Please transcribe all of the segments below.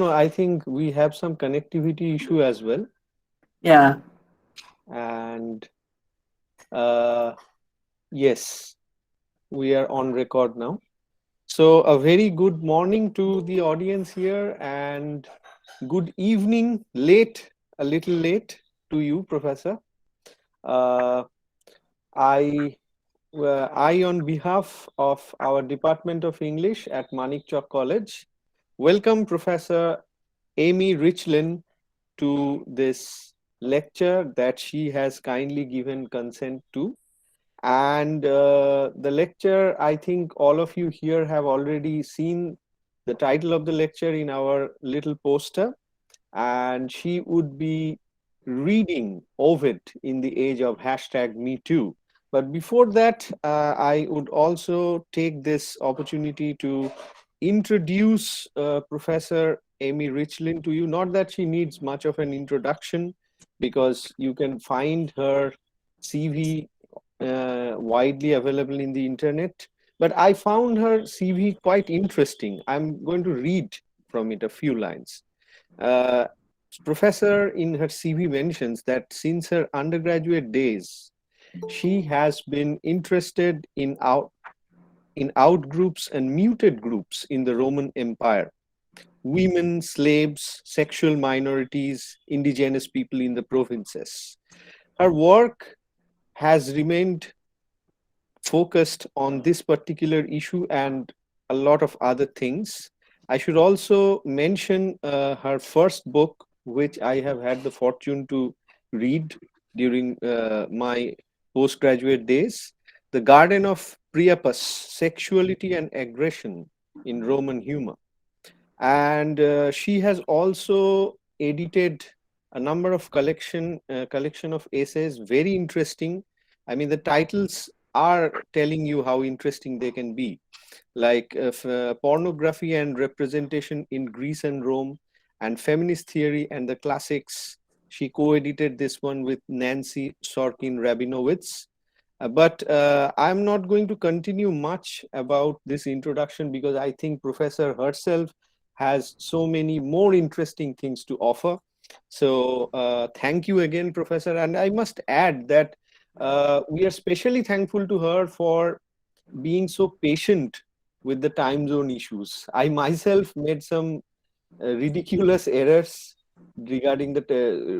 No, I think we have some connectivity issue as well. Yeah. And uh, yes, we are on record now. So, a very good morning to the audience here, and good evening, a little late to you, Professor. Uh, I, on behalf of our Department of English at Manikchok College, welcome Professor Amy Richlin to this lecture that she has kindly given consent to. And the lecture, I think all of you here have already seen the title of the lecture in our little poster, and she would be reading Ovid in the age of hashtag Me Too. But before that, I would also take this opportunity to introduce Professor Amy Richlin to you. Not that she needs much of an introduction, because you can find her CV widely available in the internet. But I found her CV quite interesting. I'm going to read from it a few lines. Uh, Professor in her CV mentions that since her undergraduate days, she has been interested in out groups and muted groups in the Roman Empire: women, slaves, sexual minorities, indigenous people in the provinces. Her work has remained focused on this particular issue and a lot of other things. I should also mention her first book, which I have had the fortune to read during my postgraduate days: The Garden of Priapus: Sexuality and Aggression in Roman Humor. And she has also edited a number of collection of essays, very interesting. I mean, the titles are telling you how interesting they can be, like Pornography and Representation in Greece and Rome, and Feminist Theory and the Classics. She co-edited this one with Nancy Sorkin Rabinowitz. But I'm not going to continue much about this introduction, because I think Professor herself has so many more interesting things to offer. So thank you again, Professor. And I must add that we are especially thankful to her for being so patient with the time zone issues. I myself made some ridiculous errors regarding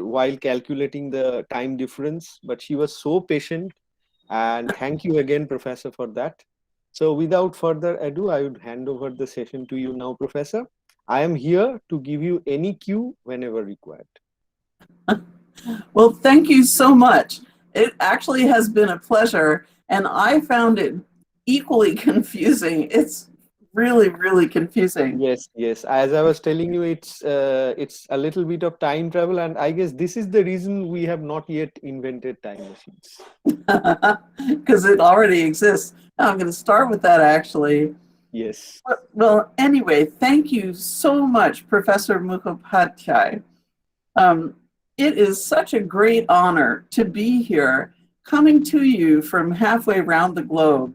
while calculating the time difference, but she was so patient, and thank you again, Professor, for that. So without further ado, I would hand over the session to you now, Professor. I am here to give you any cue whenever required. Well, thank you so much. It actually has been a pleasure, and I found it equally confusing. It's really, really confusing. Yes, yes. As I was telling you, it's a little bit of time travel, and I guess this is the reason we have not yet invented time machines. Because it already exists. Now I'm going to start with that actually. Yes. Well, anyway, thank you so much, Professor Mukhopadhyay. Um, it is such a great honor to be here, coming to you from halfway around the globe.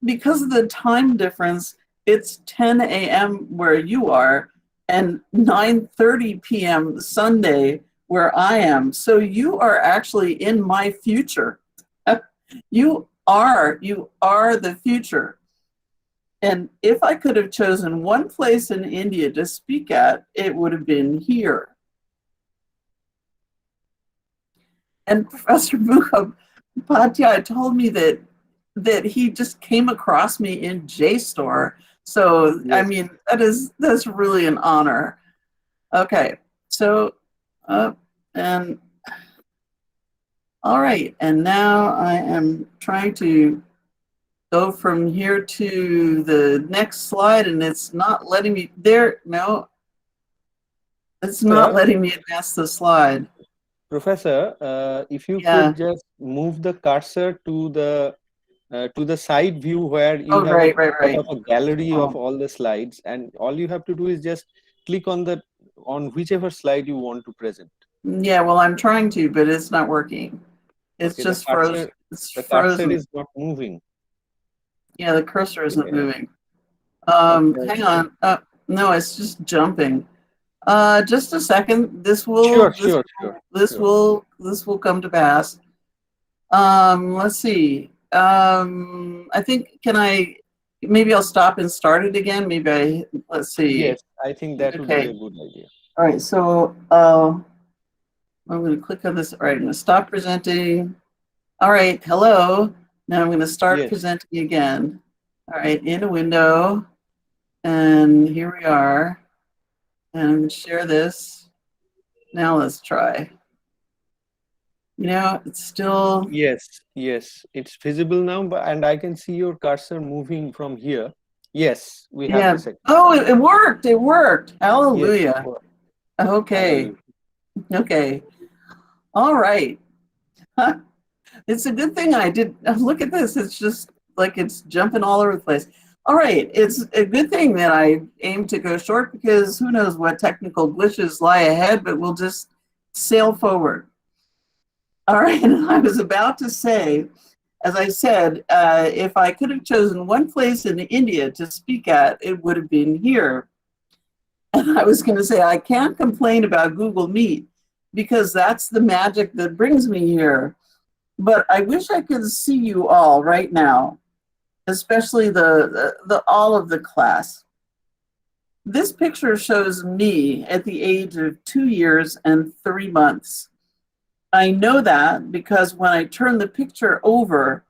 Because of the time difference, it's 10 a.m. where you are and 9:30 p.m. Sunday where I am. So you are actually in my future. You are the future. And if I could have chosen one place in India to speak at, it would have been here. And Professor Mukhopadhyay told me that he just came across me in JSTOR. So I Yes. mean that's really an honor. Okay, so and all right, and now I am trying to go from here to the next slide, and it's not letting me there. No, it's not Sir, letting me advance the slide. Professor, if you Yeah. could just move the cursor to the side view where you Oh, have a right, right, sort right. of a gallery of Oh, all the slides, and all you have to do is just click on whichever slide you want to present. yeah. Well, I'm trying to, but it's not working. It's Okay, just frozen. It's the cursor frozen. is not moving. Yeah, the cursor isn't Okay. moving. Okay. Hang on. No, it's just jumping. Just a second. Sure, sure, sure, sure. This will come to pass. Let's see. I think, maybe I'll stop and start it again. Let's see. Yes, I think that would be Okay. a good idea. All right. So I'm going to click on this. All right. I'm going to stop presenting. All right. Hello. Now I'm going to start Yes, presenting again. All right. In a window. And here we are. And I'm going to share this. Now let's try. It's still. yes, yes. It's visible now, but and I can see your cursor moving from here. Yes, we have the Yeah. second. Oh, it worked. It worked. Yes, Hallelujah. Okay. hallelujah. Okay. All right. It's a good thing I did. Look at this. It's just like it's jumping all over the place. All right. It's a good thing that I aim to go short because who knows what technical glitches lie ahead, but we'll just sail forward. All right. I was about to say, as I said, if I could have chosen one place in India to speak at, it would have been here. And I was going to say, I can't complain about Google Meet because that's the magic that brings me here. But I wish I could see you all right now, especially the all of the class. This picture shows me at the age of 2 years and 3 months. I know that because when I turn the picture over,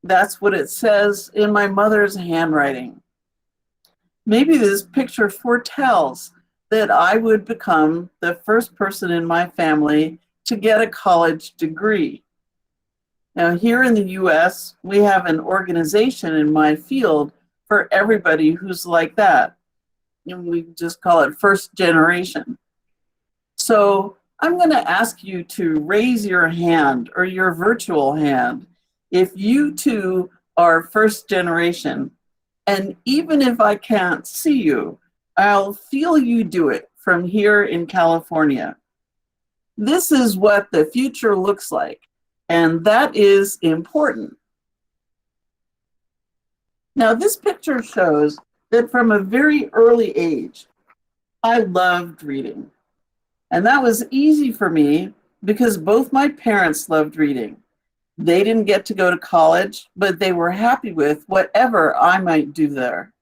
that's what it says in my mother's handwriting. Maybe this picture foretells that I would become the first person in my family to get a college degree. Now, here in the US, we have an organization in my field for everybody who's like that. And we just call it first generation. So I'm going to ask you to raise your hand or your virtual hand if you too are first generation. And even if I can't see you, I'll feel you do it from here in California. This is what the future looks like, and that is important. Now, this picture shows that from a very early age, I loved reading. And that was easy for me because both my parents loved reading. They didn't get to go to college, but they were happy with whatever I might do there.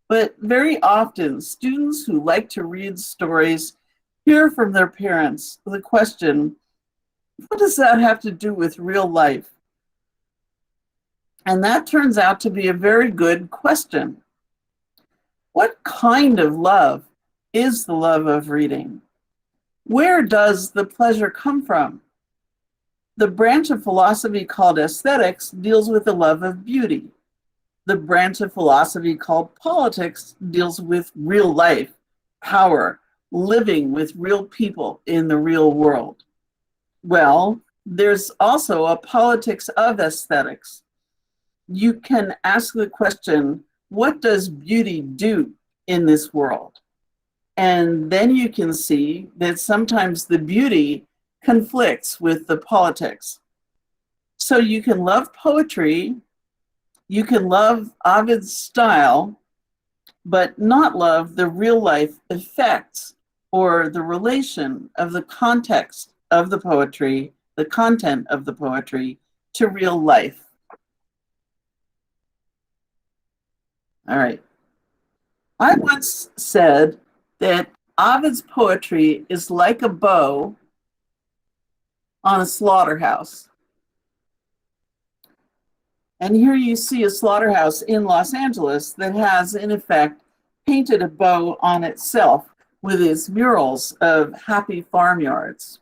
But very often, students who like to read stories hear from their parents the question, what does that have to do with real life? And that turns out to be a very good question. What kind of love is the love of reading? Where does the pleasure come from? The branch of philosophy called aesthetics deals with the love of beauty. The branch of philosophy called politics deals with real life, power, living with real people in the real world. Well, there's also a politics of aesthetics. You can ask the question, what does beauty do in this world? And then you can see that sometimes the beauty conflicts with the politics. So you can love poetry, you can love Ovid's style, but not love the real life effects or the relation of the context of the poetry, the content of the poetry to real life. All right. I once said that Ovid's poetry is like a bow on a slaughterhouse. And here you see a slaughterhouse in Los Angeles that has, in effect, painted a bow on itself with its murals of happy farmyards.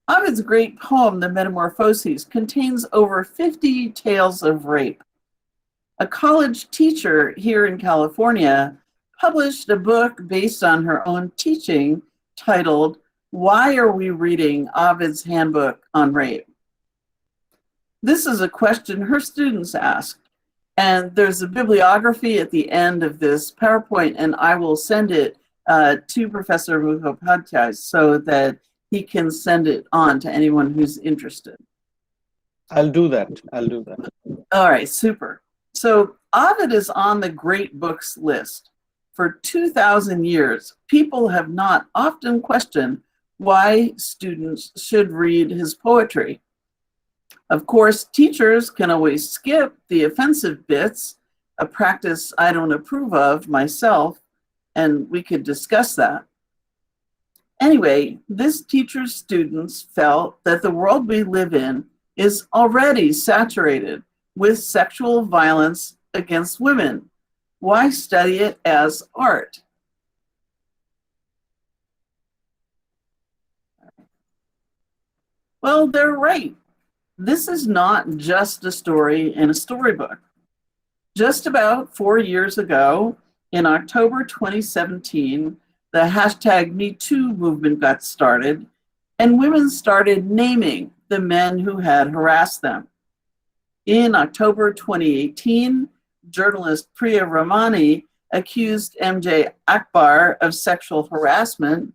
Ovid's great poem, The Metamorphoses, contains over 50 tales of rape. A college teacher here in California published a book based on her own teaching titled, Why Are We Reading Ovid's Handbook on Rape? This is a question her students asked, and there's a bibliography at the end of this PowerPoint, and I will send it to Professor Mukhopadhyay so that he can send it on to anyone who's interested. I'll do that. I'll do that. All right, super. So Ovid is on the great books list. For 2,000 years, people have not often questioned why students should read his poetry. Of course, teachers can always skip the offensive bits, a practice I don't approve of myself, and we could discuss that. Anyway, this teacher's students felt that the world we live in is already saturated with sexual violence against women. Why study it as art? Well, they're right. This is not just a story in a storybook. Just about 4 years ago, in October 2017, the hashtag #MeToo movement got started, and women started naming the men who had harassed them. In October 2018, journalist Priya Ramani accused MJ Akbar of sexual harassment,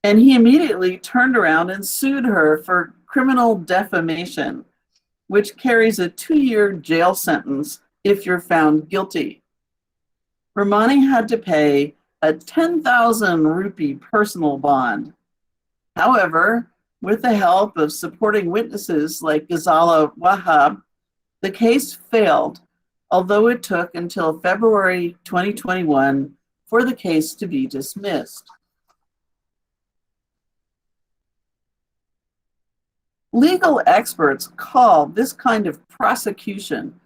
and he immediately turned around and sued her for criminal defamation, which carries a 2-year jail sentence if you're found guilty. Ramani had to pay a 10,000 rupee personal bond. However, with the help of supporting witnesses like Ghazala Wahab, the case failed, although it took until February 2021 for the case to be dismissed. Legal experts call this kind of prosecution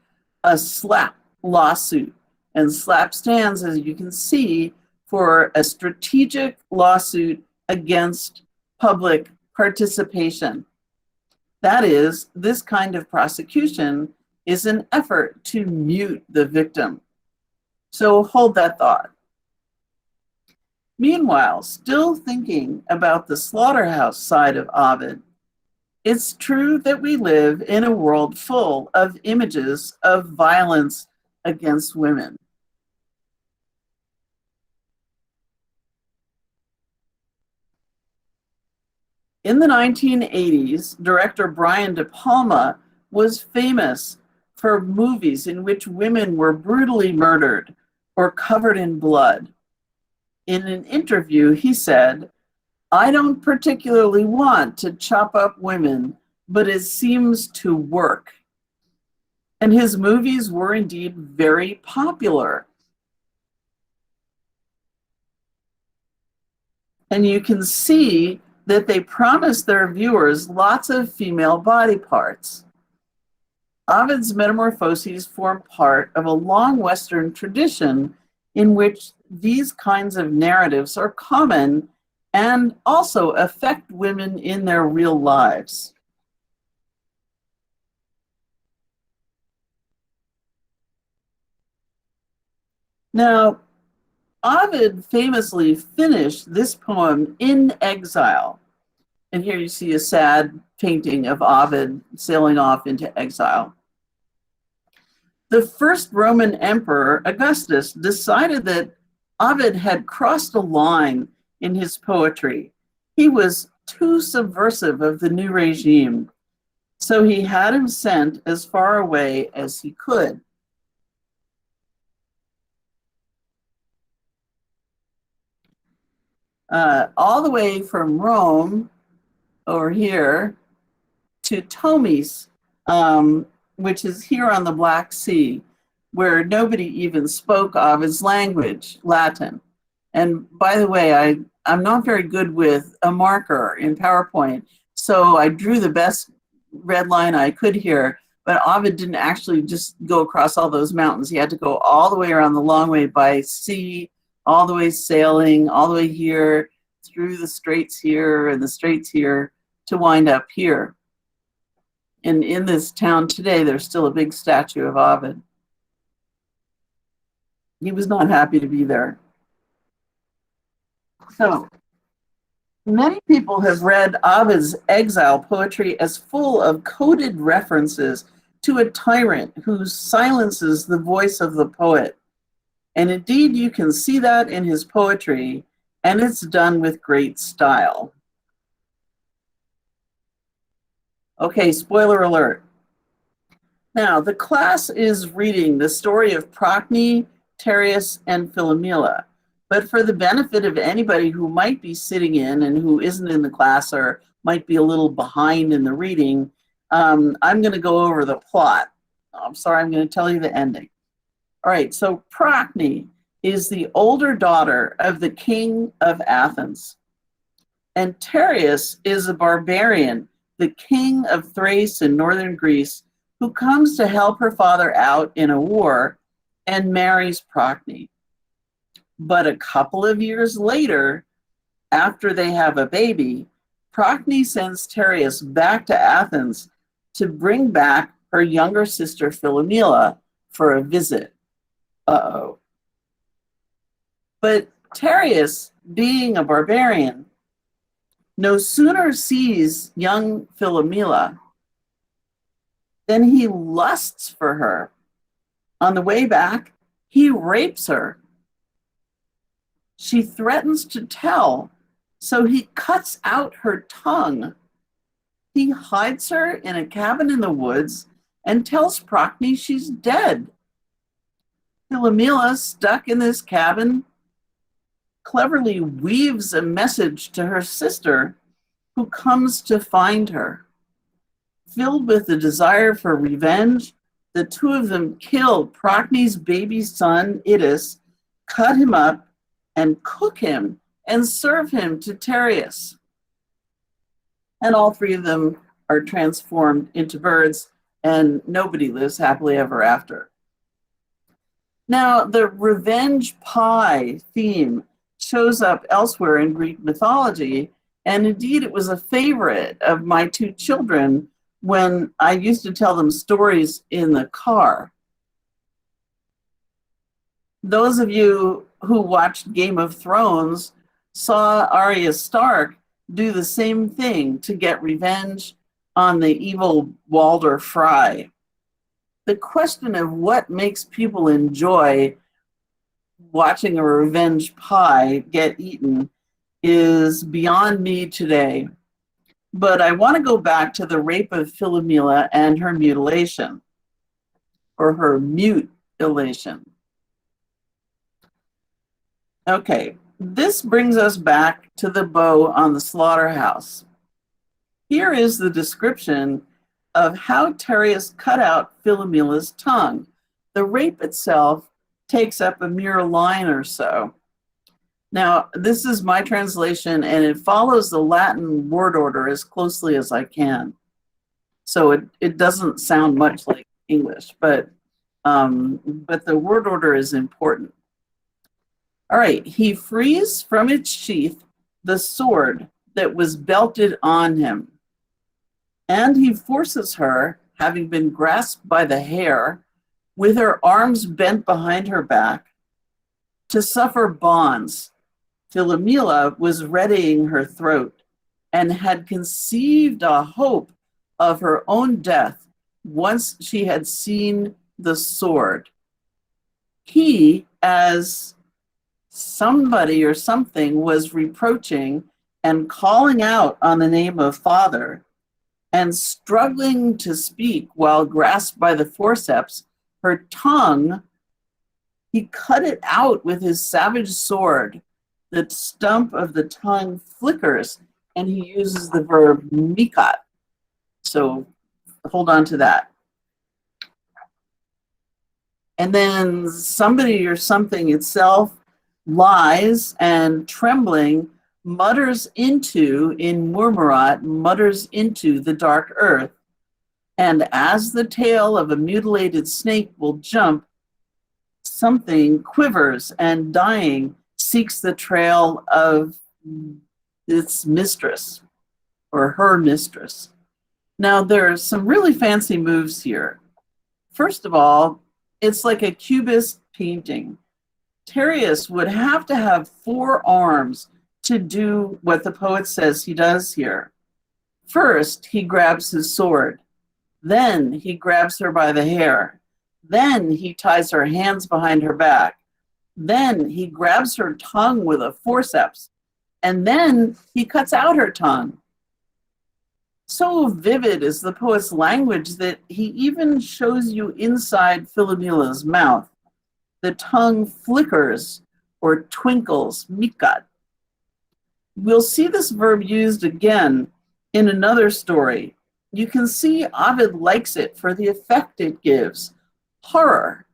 a slap lawsuit, and SLAP stands, as you can see, for a strategic lawsuit against public participation. That is, this kind of prosecution is an effort to mute the victim. So hold that thought. Meanwhile, still thinking about the slaughterhouse side of Ovid, it's true that we live in a world full of images of violence against women. In the 1980s, director Brian De Palma was famous for movies in which women were brutally murdered or covered in blood. In an interview, he said, "I don't particularly want to chop up women, but it seems to work." And his movies were indeed very popular. And you can see that they promised their viewers lots of female body parts. Ovid's Metamorphoses form part of a long Western tradition in which these kinds of narratives are common and also affect women in their real lives. Now, Ovid famously finished this poem in exile. And here you see a sad painting of Ovid sailing off into exile. The first Roman emperor, Augustus, decided that Ovid had crossed a line in his poetry. He was too subversive of the new regime, so he had him sent as far away as he could. All the way from Rome over here to Tomis, which is here on the Black Sea, where nobody even spoke Ovid's language, Latin. And by the way, I'm not very good with a marker in PowerPoint, so I drew the best red line I could here, but Ovid didn't actually just go across all those mountains. He had to go all the way around the long way by sea, all the way sailing, all the way here, through the straits here and the straits here to wind up here. And in this town today, there's still a big statue of Ovid. He was not happy to be there. So, many people have read Ovid's exile poetry as full of coded references to a tyrant who silences the voice of the poet. And indeed, you can see that in his poetry, and it's done with great style. Okay, spoiler alert. Now, the class is reading the story of Procne, Tereus, and Philomela. But for the benefit of anybody who might be sitting in and who isn't in the class or might be a little behind in the reading, I'm going to go over the plot. I'm sorry, I'm going to tell you the ending. All right, so Procne is the older daughter of the king of Athens. And Tereus is a barbarian, the king of Thrace in northern Greece, who comes to help her father out in a war and marries Procne. But a couple of years later, after they have a baby, Procne sends Tereus back to Athens to bring back her younger sister Philomela for a visit. Uh-oh. But Tereus, being a barbarian, no sooner sees young Philomela than he lusts for her. On the way back, he rapes her. She threatens to tell, so he cuts out her tongue. He hides her in a cabin in the woods and tells Procne she's dead. Philomela, stuck in this cabin, cleverly weaves a message to her sister, who comes to find her. Filled with the desire for revenge, the two of them kill Procne's baby son, Idus, cut him up, and cook him and serve him to Tereus. And all three of them are transformed into birds, and nobody lives happily ever after. Now, the revenge pie theme shows up elsewhere in Greek mythology, and indeed it was a favorite of my two children when I used to tell them stories in the car. Those of you who watched Game of Thrones saw Arya Stark do the same thing to get revenge on the evil Walder Frey. The question of what makes people enjoy watching a revenge pie get eaten is beyond me today. But I want to go back to the rape of Philomela and her mutilation, or her mutilation. Okay, this brings us back to the bow on the slaughterhouse. Here is the description of how Tereus cut out Philomela's tongue. The rape itself takes up a mere line or so. Now, this is my translation, and it follows the Latin word order as closely as I can. So it doesn't sound much like English, but the word order is important. All right, he frees from its sheath the sword that was belted on him, and he forces her, having been grasped by the hair, with her arms bent behind her back, to suffer bonds. Philomela was readying her throat and had conceived a hope of her own death once she had seen the sword. He, as somebody or something, was reproaching and calling out on the name of Father, and struggling to speak while grasped by the forceps, her tongue, he cut it out with his savage sword. The stump of the tongue flickers, and he uses the verb mikat. So hold on to that. And then somebody or something itself lies and trembling mutters into, in Murmurat, mutters into the dark earth. And as the tail of a mutilated snake will jump, something quivers and dying seeks the trail of its mistress or her mistress. Now, there are some really fancy moves here. First of all, it's like a cubist painting. Tereus would have to have 4 arms to do what the poet says he does here. First, he grabs his sword. Then he grabs her by the hair. Then he ties her hands behind her back. Then he grabs her tongue with a forceps, and then he cuts out her tongue. So vivid is the poet's language that he even shows you inside Philomela's mouth. The tongue flickers or twinkles, mikat. We'll see this verb used again in another story. You can see Ovid likes it for the effect it gives. Horror,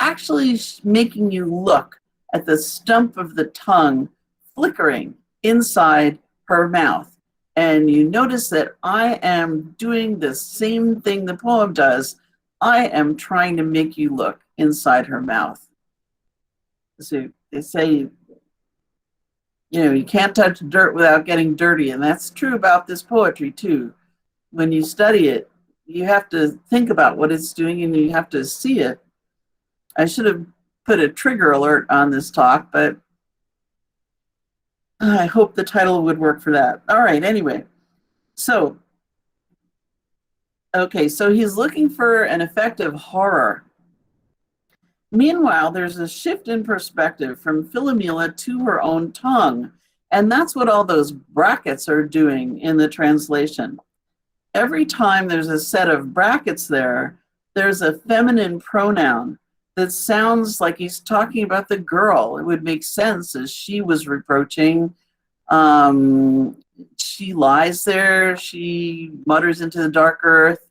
actually making you look at the stump of the tongue flickering inside her mouth. And you notice that I am doing the same thing the poem does. I am trying to make you look inside her mouth. So they say, you can't touch dirt without getting dirty. And that's true about this poetry too. When you study it, you have to think about what it's doing and you have to see it. I should have put a trigger alert on this talk, but I hope the title would work for that. All right, anyway. So he's looking for an effect of horror. Meanwhile, there's a shift in perspective from Philomela to her own tongue, and that's what all those brackets are doing in the translation. Every time there's a set of brackets there's a feminine pronoun that sounds like he's talking about the girl. It would make sense as she was reproaching. She lies there, she mutters into the dark earth.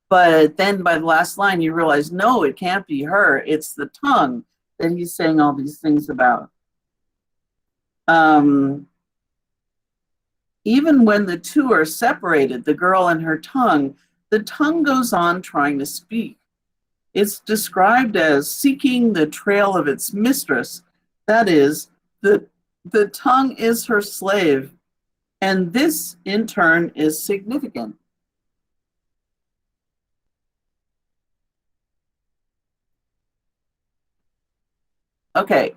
But then by the last line, you realize, no, it can't be her. It's the tongue that he's saying all these things about. Even when the two are separated, the girl and her tongue, the tongue goes on trying to speak. It's described as seeking the trail of its mistress. That is, the tongue is her slave. And this, in turn, is significant. Okay,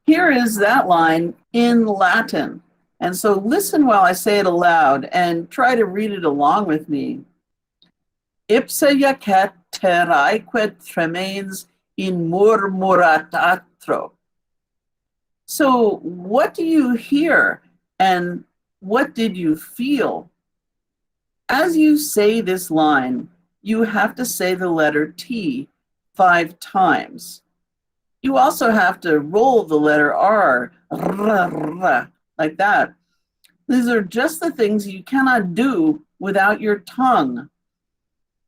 here is that line in Latin. And so listen while I say it aloud and try to read it along with me. Ipsa jacet terraeque tremens in murmurat atro. So what do you hear and what did you feel? As you say this line, you have to say the letter T 5 times. You also have to roll the letter R, like that. These are just the things you cannot do without your tongue.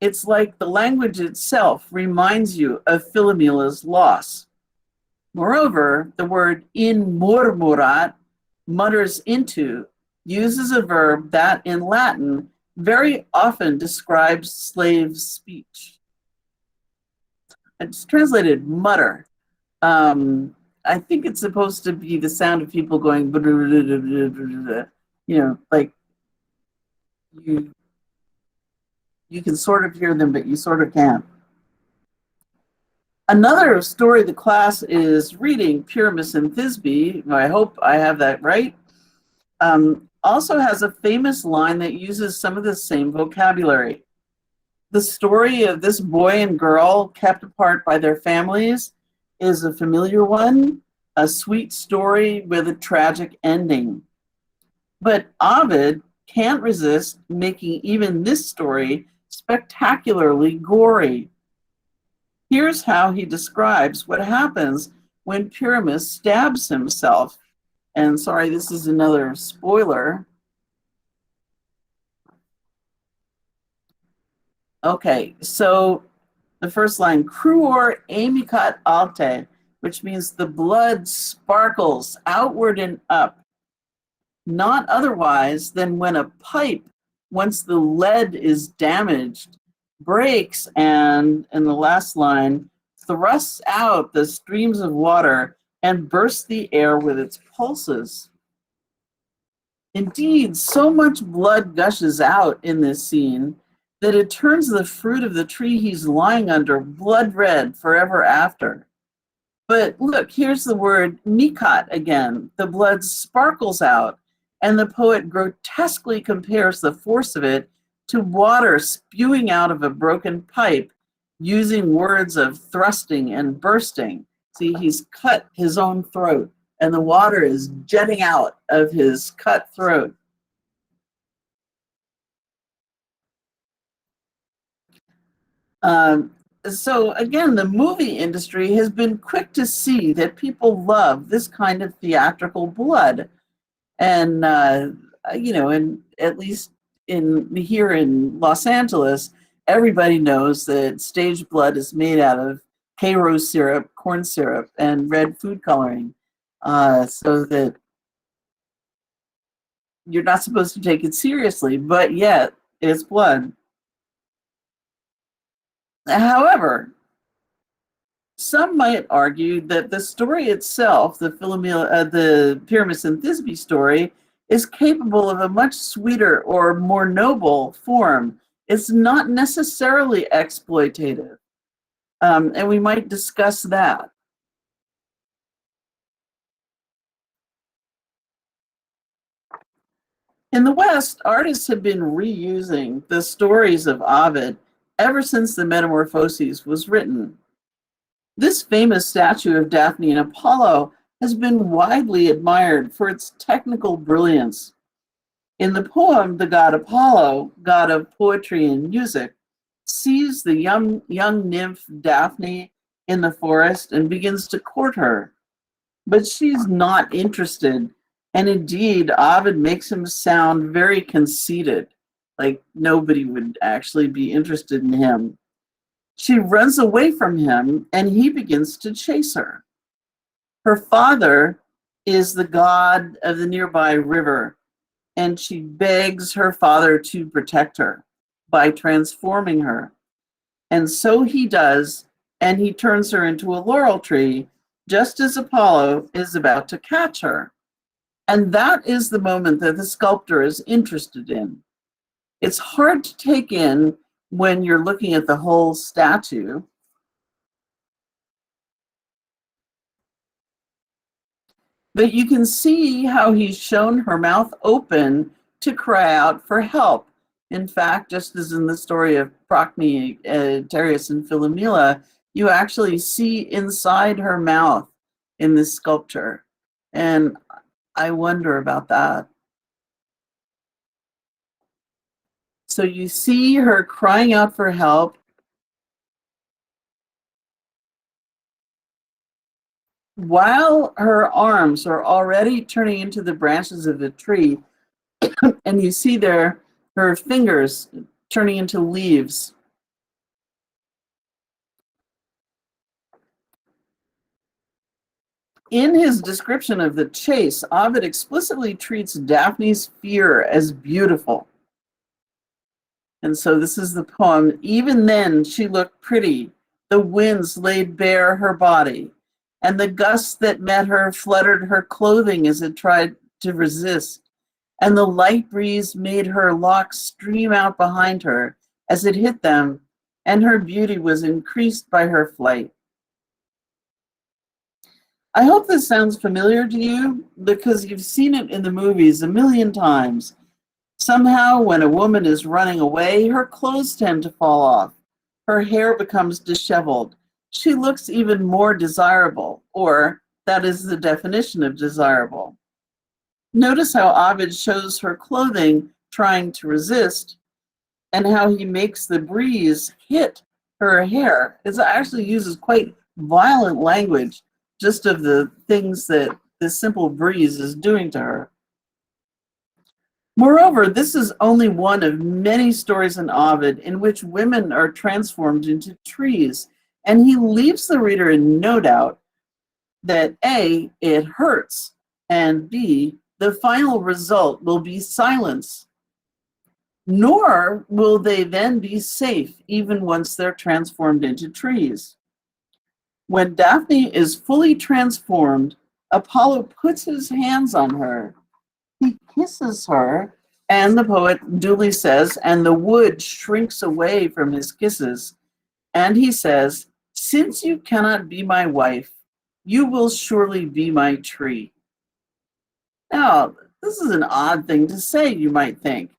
It's like the language itself reminds you of Philomela's loss. Moreover, the word in murmurat, mutters into, uses a verb that in Latin very often describes slave speech. It's translated mutter. I think it's supposed to be the sound of people going, like you can sort of hear them, but you sort of can't. Another story the class is reading, Pyramus and Thisbe, I hope I have that right, also has a famous line that uses some of the same vocabulary. The story of this boy and girl kept apart by their families is a familiar one, a sweet story with a tragic ending. But Ovid can't resist making even this story spectacularly gory. Here's how he describes what happens when Pyramus stabs himself. And sorry, this is another spoiler. Okay, so the first line, cruor amicat alte, which means the blood sparkles outward and up, not otherwise than when a pipe, once the lead is damaged, breaks and, in the last line, thrusts out the streams of water and bursts the air with its pulses. Indeed, so much blood gushes out in this scene that it turns the fruit of the tree he's lying under blood red forever after. But look, here's the word mikat again. The blood sparkles out, and the poet grotesquely compares the force of it to water spewing out of a broken pipe using words of thrusting and bursting. See, he's cut his own throat, and the water is jetting out of his cut throat. So again, the movie industry has been quick to see that people love this kind of theatrical blood. And, and at least here in Los Angeles, everybody knows that stage blood is made out of Karo syrup, corn syrup, and red food coloring, so that you're not supposed to take it seriously, but yet it's blood. However, some might argue that the story itself, the Pyramus and Thisbe story, is capable of a much sweeter or more noble form. It's not necessarily exploitative, and we might discuss that. In the West, artists have been reusing the stories of Ovid ever since the Metamorphoses was written. This famous statue of Daphne and Apollo has been widely admired for its technical brilliance. In the poem, the god Apollo, god of poetry and music, sees the young nymph Daphne in the forest and begins to court her. But she's not interested, and indeed, Ovid makes him sound very conceited, like nobody would actually be interested in him. She runs away from him, and he begins to chase her. Her father is the god of the nearby river, and she begs her father to protect her by transforming her. And so he does, and he turns her into a laurel tree, just as Apollo is about to catch her. And that is the moment that the sculptor is interested in. It's hard to take in when you're looking at the whole statue. But you can see how he's shown her mouth open to cry out for help. In fact, just as in the story of Procne, Tereus, and Philomela, you actually see inside her mouth in this sculpture. And I wonder about that. So you see her crying out for help. While her arms are already turning into the branches of a tree, and you see there her fingers turning into leaves. In his description of the chase, Ovid explicitly treats Daphne's fear as beautiful. And so this is the poem. Even then she looked pretty. The winds laid bare her body, and the gusts that met her fluttered her clothing as it tried to resist. And the light breeze made her locks stream out behind her as it hit them, and her beauty was increased by her flight. I hope this sounds familiar to you because you've seen it in the movies a million times. Somehow, when a woman is running away, her clothes tend to fall off. Her hair becomes disheveled. She looks even more desirable, or that is the definition of desirable. Notice how Ovid shows her clothing trying to resist and how he makes the breeze hit her hair. It actually uses quite violent language just of the things that this simple breeze is doing to her. Moreover, this is only one of many stories in Ovid in which women are transformed into trees, and he leaves the reader in no doubt that A, it hurts, and B, the final result will be silence. Nor will they then be safe even once they're transformed into trees. When Daphne is fully transformed, Apollo puts his hands on her. He kisses her, and the poet duly says, and the wood shrinks away from his kisses. And he says, since you cannot be my wife, you will surely be my tree. Now, this is an odd thing to say, you might think.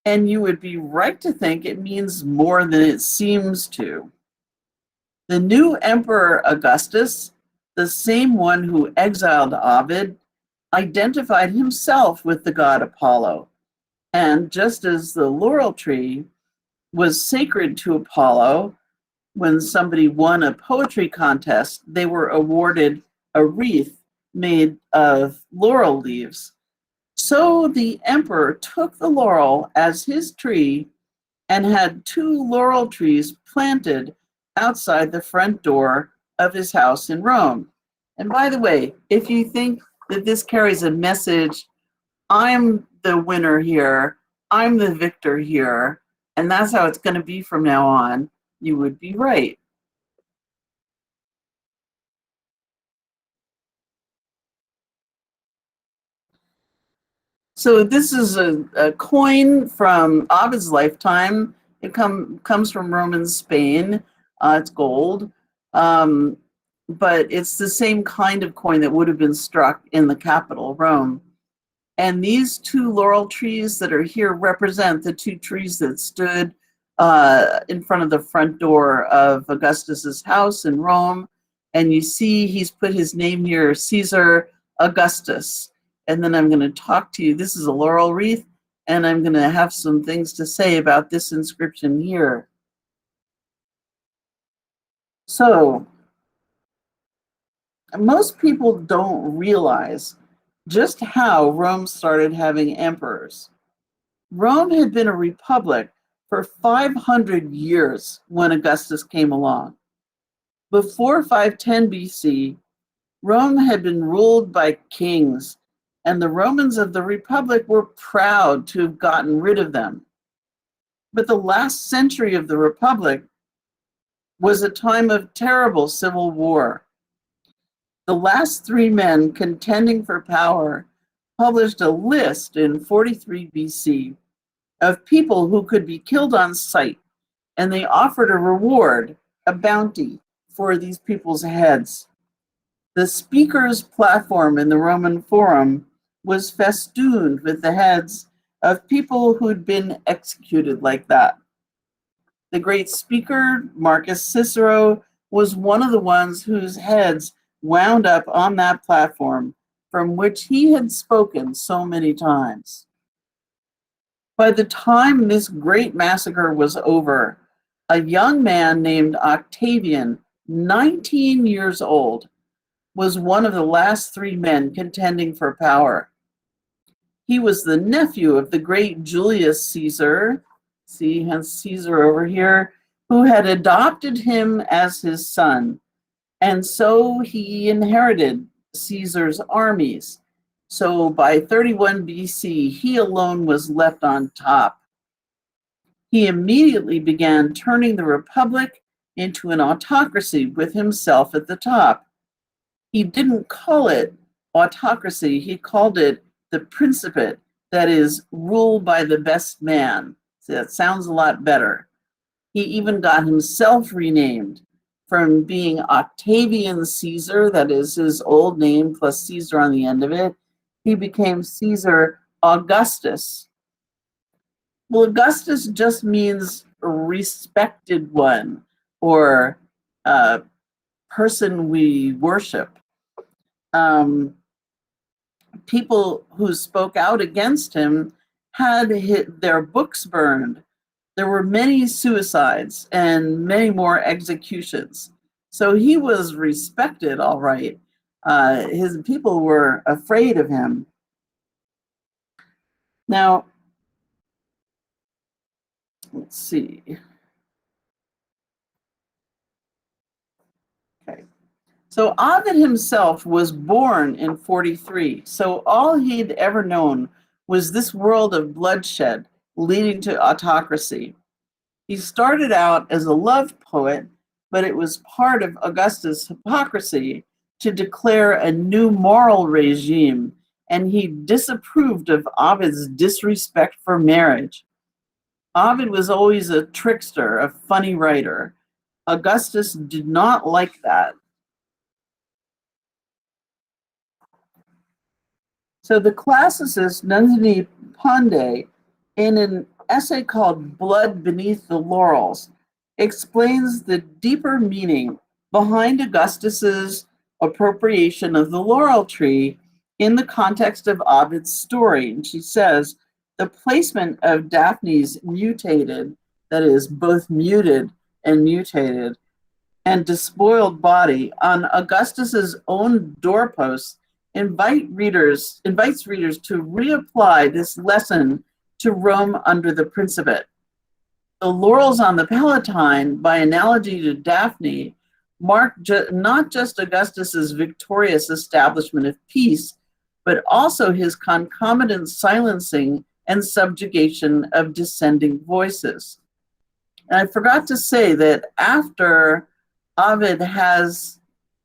And you would be right to think it means more than it seems to. The new Emperor Augustus, the same one who exiled Ovid, identified himself with the god Apollo. And just as the laurel tree was sacred to Apollo. When somebody won a poetry contest, they were awarded a wreath made of laurel leaves. So the emperor took the laurel as his tree and had 2 laurel trees planted outside the front door of his house in Rome. And by the way, if you think that this carries a message, I'm the winner here, I'm the victor here, and that's how it's going to be from now on, you would be right. So this is a coin from Ovid's lifetime. It comes from Roman Spain. It's gold, but it's the same kind of coin that would have been struck in the capital, Rome. And these 2 laurel trees that are here represent the 2 trees that stood in front of the front door of Augustus's house in Rome. And you see he's put his name here, Caesar Augustus. And then I'm going to talk to you. This is a laurel wreath, and I'm going to have some things to say about this inscription here. So, most people don't realize just how Rome started having emperors. Rome had been a republic for 500 years when Augustus came along. Before 510 BC, Rome had been ruled by kings, and the Romans of the Republic were proud to have gotten rid of them. But the last century of the Republic was a time of terrible civil war. The last 3 men contending for power published a list in 43 BC of people who could be killed on sight, and they offered a reward, a bounty, for these people's heads. The speaker's platform in the Roman Forum was festooned with the heads of people who'd been executed like that. The great speaker, Marcus Cicero, was one of the ones whose heads wound up on that platform from which he had spoken so many times. By the time this great massacre was over, a young man named Octavian, 19 years old, was one of the last 3 men contending for power. He was the nephew of the great Julius Caesar, see, hence Caesar over here, who had adopted him as his son. And so he inherited Caesar's armies. So by 31 BC, he alone was left on top. He immediately began turning the Republic into an autocracy with himself at the top. He didn't call it autocracy, he called it the Principate, that is, rule by the best man. So that sounds a lot better. He even got himself renamed from being Octavian Caesar, that is his old name plus Caesar on the end of it. He became Caesar Augustus. Well, Augustus just means respected one, or person we worship. People who spoke out against him had their books burned. There were many suicides and many more executions. So he was respected, all right. His people were afraid of him. Now, let's see. Okay. So Ovid himself was born in 43. So all he'd ever known was this world of bloodshed leading to autocracy. He started out as a love poet, but it was part of Augustus' hypocrisy to declare a new moral regime, and he disapproved of Ovid's disrespect for marriage. Ovid was always a trickster, a funny writer. Augustus did not like that. So the classicist Nandini Pandey, in an essay called Blood Beneath the Laurels, explains the deeper meaning behind Augustus's appropriation of the laurel tree in the context of Ovid's story. And she says, the placement of Daphne's mutated, that is, both muted and mutated, and despoiled body on Augustus's own doorposts invites readers to reapply this lesson to Rome under the Principate. The laurels on the Palatine, by analogy to Daphne, mark not just Augustus's victorious establishment of peace, but also his concomitant silencing and subjugation of dissenting voices. And I forgot to say that after Ovid has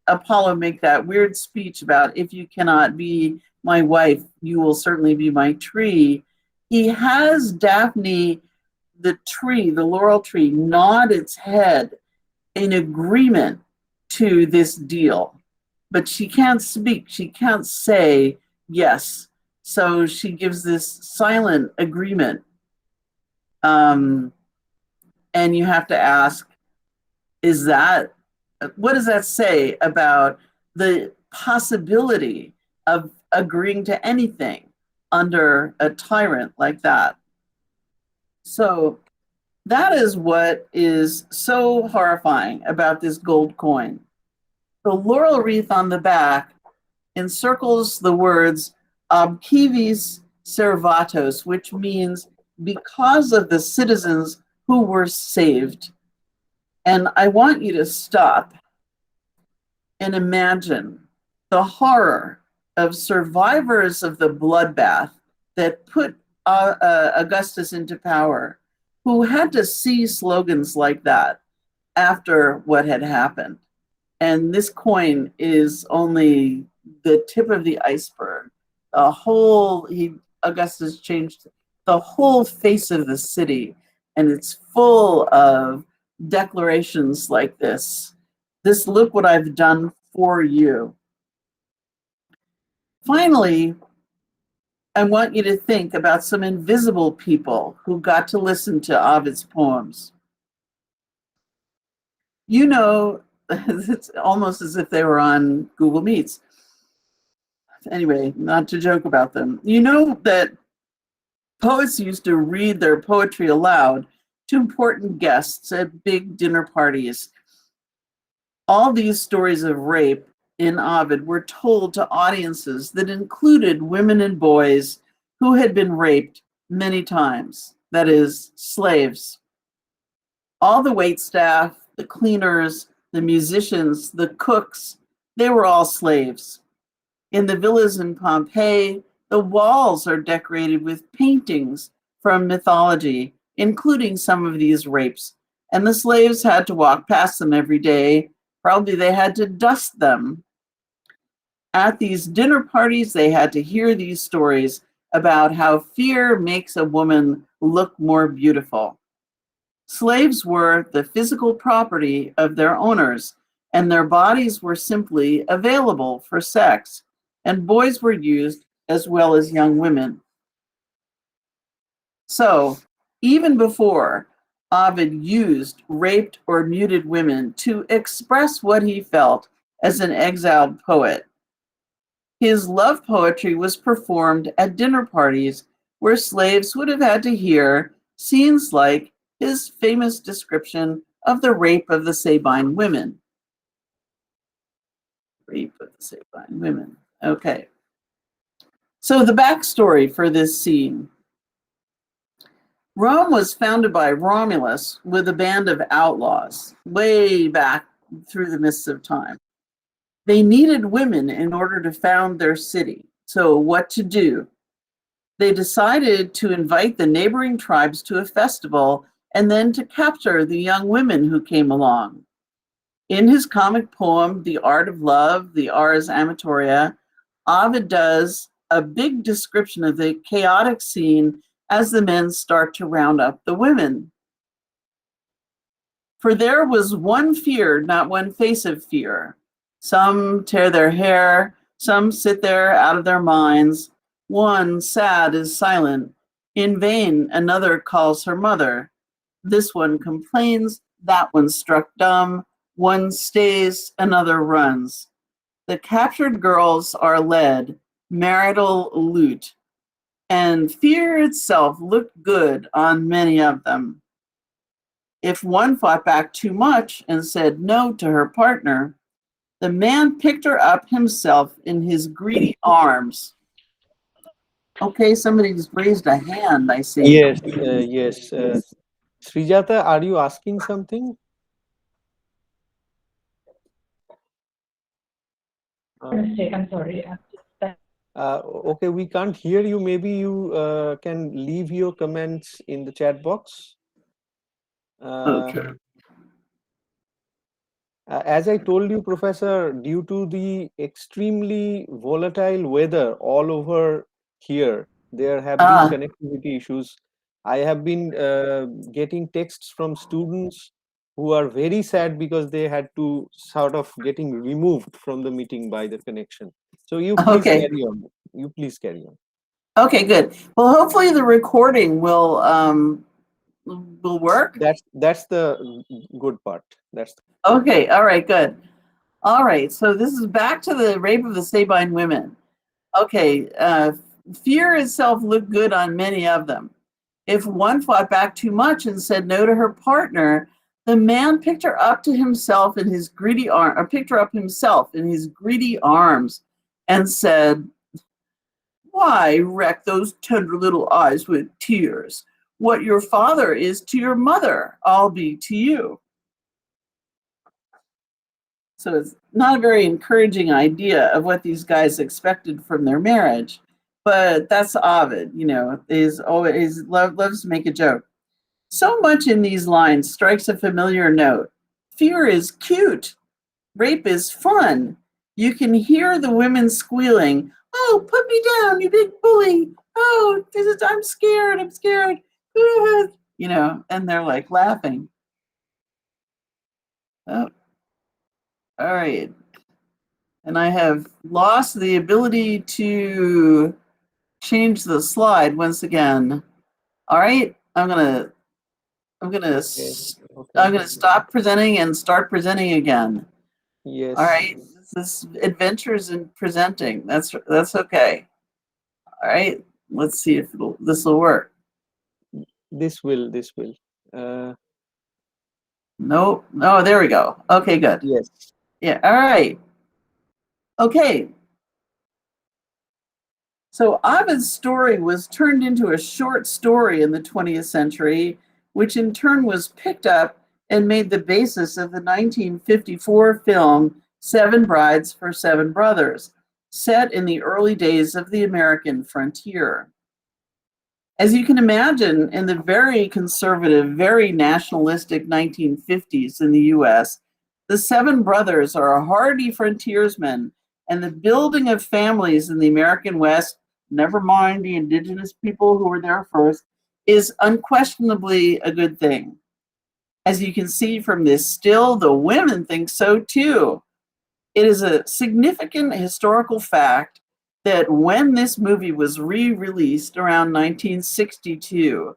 Apollo make that weird speech about, if you cannot be my wife, you will certainly be my tree, he has Daphne, the tree, the laurel tree, nod its head in agreement to this deal. But she can't speak, she can't say yes. So she gives this silent agreement. And you have to ask, what does that say about the possibility of agreeing to anything under a tyrant like that? So that is what is so horrifying about this gold coin. The laurel wreath on the back encircles the words obcivis servatos, which means because of the citizens who were saved. And I want you to stop and imagine the horror of survivors of the bloodbath that put Augustus into power, who had to see slogans like that after what had happened. And this coin is only the tip of the iceberg. Augustus changed the whole face of the city, and it's full of declarations like this. Look what I've done for you. Finally, I want you to think about some invisible people who got to listen to Ovid's poems. You know, it's almost as if they were on Google Meets. Anyway, not to joke about them. You know that poets used to read their poetry aloud to important guests at big dinner parties. All these stories of rape in Ovid were told to audiences that included women and boys who had been raped many times, that is, slaves. All the waitstaff, the cleaners, the musicians, the cooks, they were all slaves. In the villas in Pompeii, the walls are decorated with paintings from mythology, including some of these rapes, and the slaves had to walk past them every day. Probably they had to dust them. At these dinner parties, they had to hear these stories about how fear makes a woman look more beautiful. Slaves were the physical property of their owners, and their bodies were simply available for sex, and boys were used as well as young women. So, even before Ovid used raped or muted women to express what he felt as an exiled poet, his love poetry was performed at dinner parties where slaves would have had to hear scenes like his famous description of the rape of the Sabine women. Rape of the Sabine women. Okay. So the backstory for this scene. Rome was founded by Romulus with a band of outlaws way back through the mists of time. They needed women in order to found their city. So what to do? They decided to invite the neighboring tribes to a festival and then to capture the young women who came along. In his comic poem, The Art of Love, the Ars Amatoria, Ovid does a big description of the chaotic scene as the men start to round up the women. For there was one fear, not one face of fear. Some tear their hair, some sit there out of their minds. One, sad, is silent. In vain, another calls her mother. This one complains, that one struck dumb. One stays, another runs. The captured girls are led, marital loot, and fear itself looked good on many of them. If one fought back too much and said no to her partner, the man picked her up himself in his greedy arms. Okay, somebody's raised a hand, I see. Yes, yes. Srijata, are you asking something? Mistake. I'm sorry. Okay, we can't hear you. Maybe you can leave your comments in the chat box. Okay. As I told you, Professor, due to the extremely volatile weather all over here, there have been Ah, connectivity issues. I have been getting texts from students who are very sad because they had to sort of getting removed from the meeting by the connection. So you please okay. carry on. You please carry on. Okay, good. Well, hopefully the recording will work. That's the good part. That's Okay, all right, good. All right, so this is back to the rape of the Sabine women. Okay, fear itself looked good on many of them. If one fought back too much and said no to her partner, the man picked her up to himself in his greedy arm, or picked her up himself in his greedy arms, and said, "Why wreck those tender little eyes with tears? What your father is to your mother, I'll be to you." So it's not a very encouraging idea of what these guys expected from their marriage, but that's Ovid, you know, loves to make a joke. So much in these lines strikes a familiar note. Fear is cute. Rape is fun. You can hear the women squealing, "Oh, put me down, you big bully. Oh, I'm scared. I'm scared." You know, and they're like laughing. Oh, all right. And I have lost the ability to change the slide once again. All right, I'm gonna okay. I'm Okay. gonna stop presenting and start presenting again. All Yes. right, this is adventures in presenting. That's okay. All right, let's see if this will work. This will. This will. Uh, Nope. Oh, there we go. Okay, good. yes. Yeah. All right. Okay. So Ovid's story was turned into a short story in the 20th century, which in turn was picked up and made the basis of the 1954 film Seven Brides for Seven Brothers, set in the early days of the American frontier. As you can imagine, in the very conservative, very nationalistic 1950s in the US, the Seven Brothers are a hardy frontiersmen, and the building of families in the American West, never mind the indigenous people who were there first, is unquestionably a good thing. As you can see from this still, the women think so too. It is a significant historical fact that when this movie was re-released around 1962,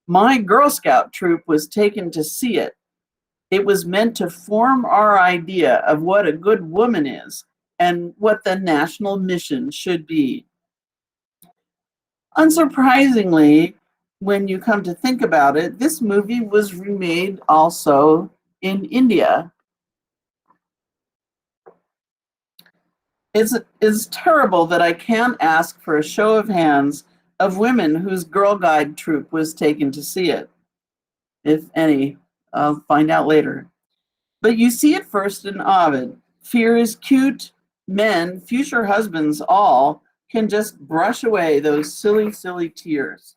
my Girl Scout troop was taken to see it. It was meant to form our idea of what a good woman is and what the national mission should be. Unsurprisingly, when you come to think about it, this movie was remade also in India. It's terrible that I can't ask for a show of hands of women whose Girl Guide troop was taken to see it. If any, I'll find out later. But you see it first in Ovid. Fear is cute. Men, future husbands, all can just brush away those silly, silly tears.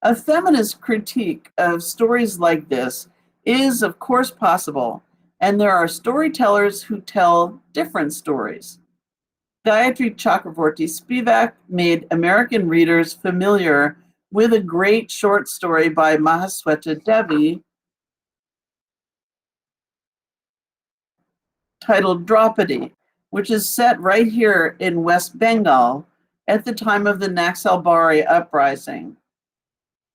A feminist critique of stories like this is, of course, possible, and there are storytellers who tell different stories. Gayatri Chakravorty Spivak made American readers familiar with a great short story by Mahasweta Devi titled Draupadi, which is set right here in West Bengal at the time of the Naxalbari uprising.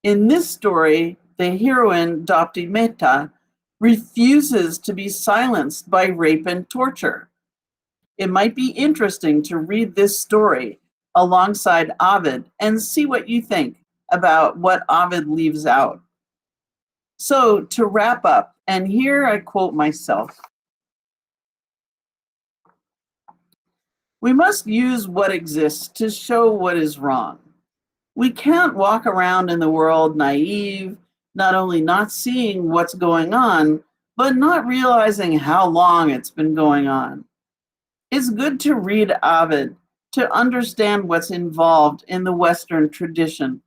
In this story, the heroine, Dopti Mehta, refuses to be silenced by rape and torture. It might be interesting to read this story alongside Ovid and see what you think about what Ovid leaves out. So to wrap up, and here I quote myself, we must use what exists to show what is wrong. We can't walk around in the world naive, not only not seeing what's going on, but not realizing how long it's been going on. It's good to read Ovid to understand what's involved in the Western tradition.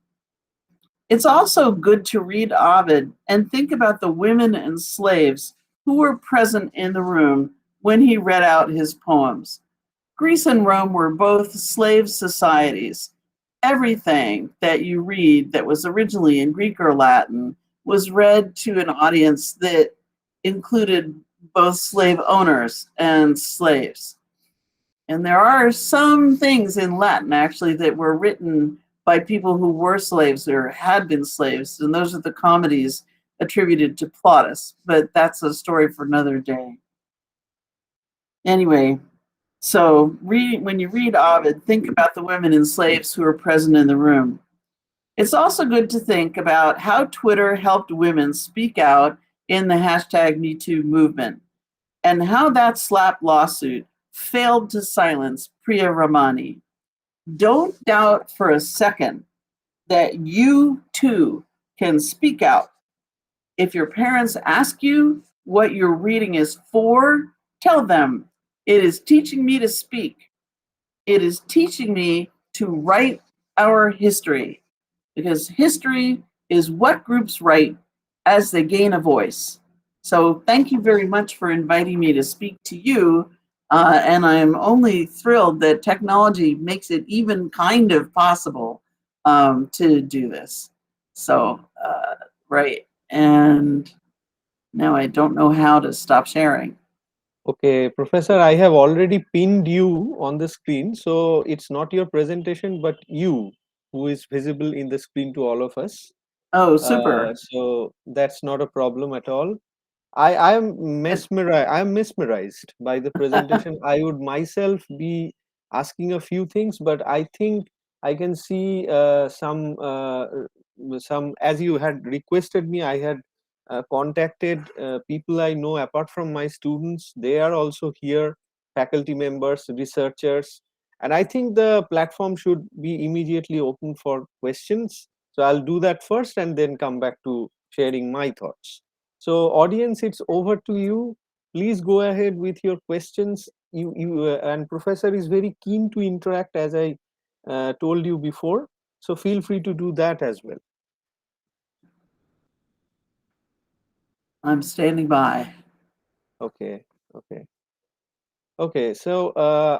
It's also good to read Ovid and think about the women and slaves who were present in the room when he read out his poems. Greece and Rome were both slave societies. Everything that you read that was originally in Greek or Latin was read to an audience that included both slave owners and slaves. And there are some things in Latin actually that were written by people who were slaves or had been slaves, and those are the comedies attributed to Plautus, but that's a story for another day. Anyway, so when you read Ovid, think about the women and slaves who are present in the room. It's also good to think about how Twitter helped women speak out in the hashtag #MeToo movement, and how that slap lawsuit failed to silence Priya Ramani. Don't doubt for a second that you too can speak out. If your parents ask you what your reading is for, tell them, it is teaching me to speak. It is teaching me to write our history, because history is what groups write as they gain a voice. So thank you very much for inviting me to speak to you. And I'm only thrilled that technology makes it even kind of possible to do this. So, right. And now I don't know how to stop sharing. Okay, Professor, I have already pinned you on the screen. So it's not your presentation, but you who is visible in the screen to all of us. Oh, super. So that's not a problem at all. I am mesmerized. I am mesmerized by the presentation. I would myself be asking a few things, but I think I can see some, as you had requested me. I had contacted people I know apart from my students. They are also here, faculty members, researchers, and I think the platform should be immediately open for questions. So I'll do that first and then come back to sharing my thoughts. So audience, it's over to you. Please go ahead with your questions. And Professor is very keen to interact, as I told you before. So feel free to do that as well. I'm standing by. Okay, okay. Okay, so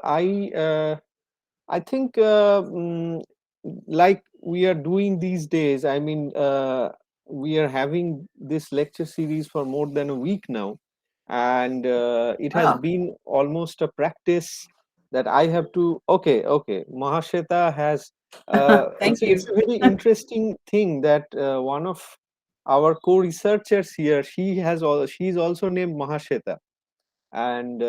I think like we are doing these days, I mean, we are having this lecture series for more than a week now, and it has Wow. been almost a practice that I have to. Okay, okay. Mahashweta has. Thank you. It's a very interesting thing that one of our co-researchers here, she's also named Mahashweta, and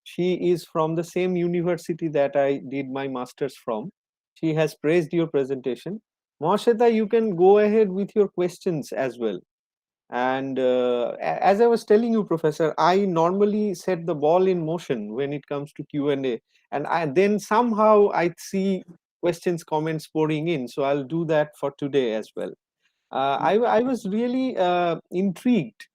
she is from the same university that I did my master's from. She has praised your presentation. Mahashweta, you can go ahead with your questions as well. And as I was telling you, Professor, I normally set the ball in motion when it comes to Q&A, and then somehow I see questions, comments pouring in. So I'll do that for today as well. I was really intrigued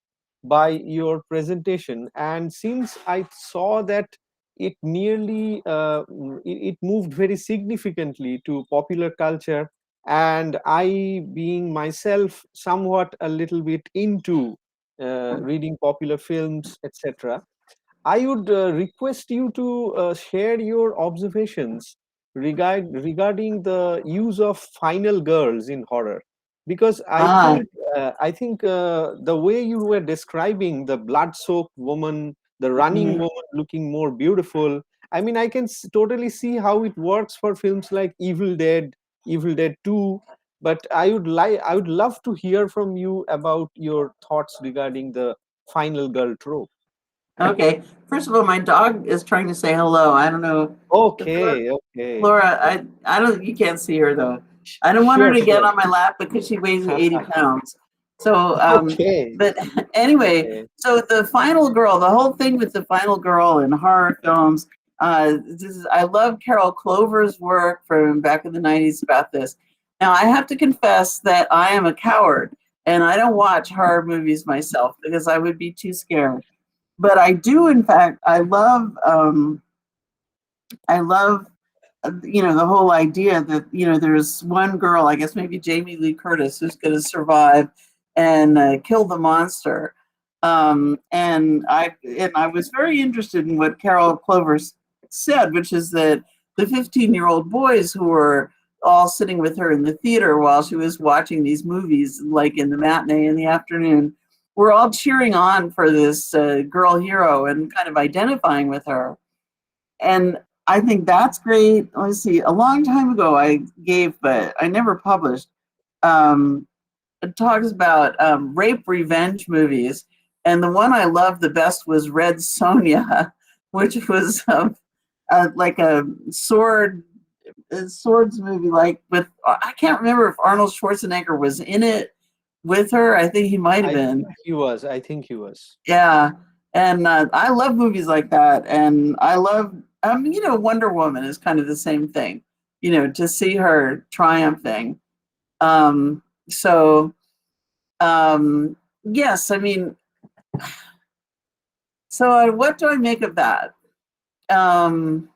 by your presentation, and since I saw that it nearly it moved very significantly to popular culture, and I being myself somewhat a little bit into reading popular films, etc., I would request you to share your observations regarding the use of final girls in horror, because Ah, I think the way you were describing the blood-soaked woman, the running mhm. woman looking more beautiful. I mean, I can totally see how it works for films like Evil Dead, Evil Dead 2. But I would love to hear from you about your thoughts regarding the final girl trope. Okay. First of all, my dog is trying to say hello. I don't know. Okay, okay. Flora, I don't, you can't see her though. I don't want her Sure, to get sure. on my lap because she weighs 80 pounds. So, Okay, but anyway, okay. so the final girl, the whole thing with the final girl in horror films, I love Carol Clover's work from back in the 90s about this. Now, I have to confess that I am a coward and I don't watch horror movies myself because I would be too scared. But I do, in fact, I love the whole idea that, there's one girl, I guess maybe Jamie Lee Curtis, who's going to survive and kill the monster. And I was very interested in what Carol Clover said, which is that the 15-year-old boys who were all sitting with her in the theater while she was watching these movies, like in the matinee in the afternoon, were all cheering on for this girl hero and kind of identifying with her. And I think that's great. Let's see, a long time ago I gave, but I never published, it talks about rape revenge movies. And the one I loved the best was Red Sonja, which was like a swords movie, like with, I can't remember if Arnold Schwarzenegger was in it with her. I think he might have I been. think he was. I think he was. Yeah, and I love movies like that, and I love, Wonder Woman is kind of the same thing, to see her triumphing. So, yes, I mean, so what do I make of that? Um,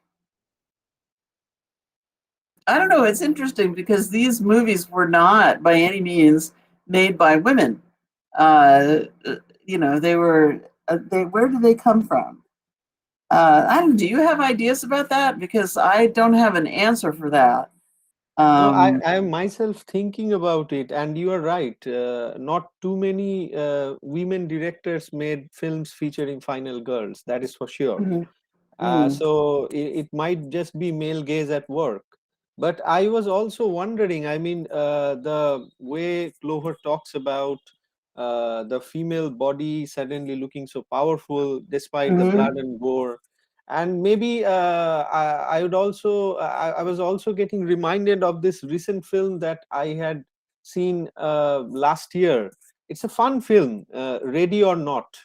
I don't know. It's interesting because these movies were not by any means made by women. Uh, they were. Where did they come from? I don't. Do you have ideas about that? Because I don't have an answer for that. No, Um, I am myself thinking about it, and you are right. Not too many women directors made films featuring final girls. That is for sure. mhm, mhm, So it might just be male gaze at work. But I was also wondering, I mean, the way Clover talks about the female body suddenly looking so powerful despite the blood mhm, and gore. And maybe I would also, I was also getting reminded of this recent film that I had seen last year. It's a fun film, Ready or Not.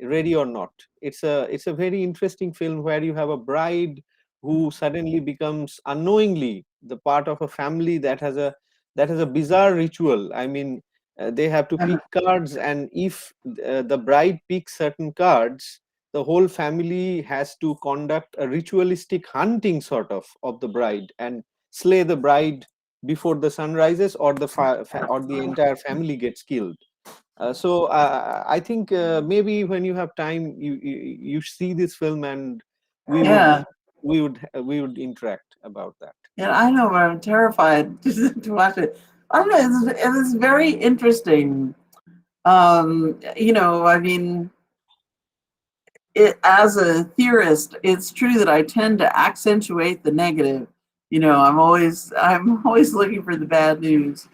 Ready or Not. It's a very interesting film where you have a bride who suddenly becomes unknowingly the part of a family that has a bizarre ritual. I mean, they have to pick cards, and if the bride picks certain cards, the whole family has to conduct a ritualistic hunting sort of the bride and slay the bride before the sun rises, or the entire family gets killed. So I think maybe when you have time, you see this film, and we would yeah, we would interact about that. yeah. I know, but I'm terrified to watch it. I don't know. It's very interesting. I mean, as a theorist, it's true that I tend to accentuate the negative. I'm always looking for the bad news.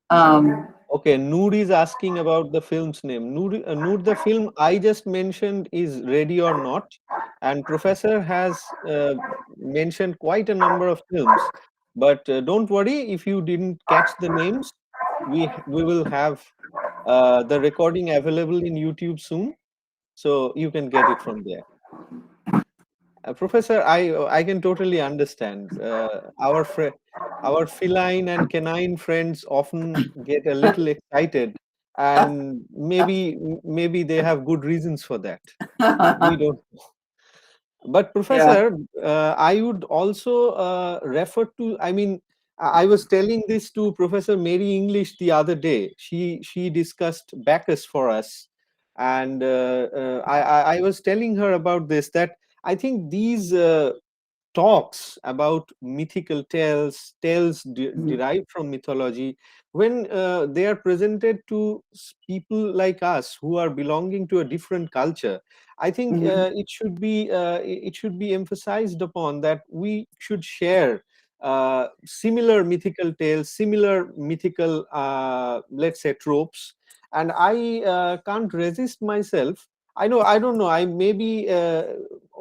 Um, Okay, Noor is asking about the film's name. Noor, the film I just mentioned is Ready or Not, and Professor has mentioned quite a number of films. But don't worry if you didn't catch the names. We will have the recording available in YouTube soon, so you can get it from there. Professor, I can totally understand. Our feline and canine friends often get a little excited, and maybe they have good reasons for that. We don't. But yeah. Professor, I would also refer to. I mean, I was telling this to Professor Mary English the other day. She discussed Bacchus for us, and I was telling her about this, that I think these talks about mythical tales Mhm, derived from mythology, when they are presented to people like us who are belonging to a different culture, I think mhm, it should be emphasized upon that we should share similar mythical tales, similar mythical, let's say, tropes. And I can't resist myself. I know, I don't know, I may be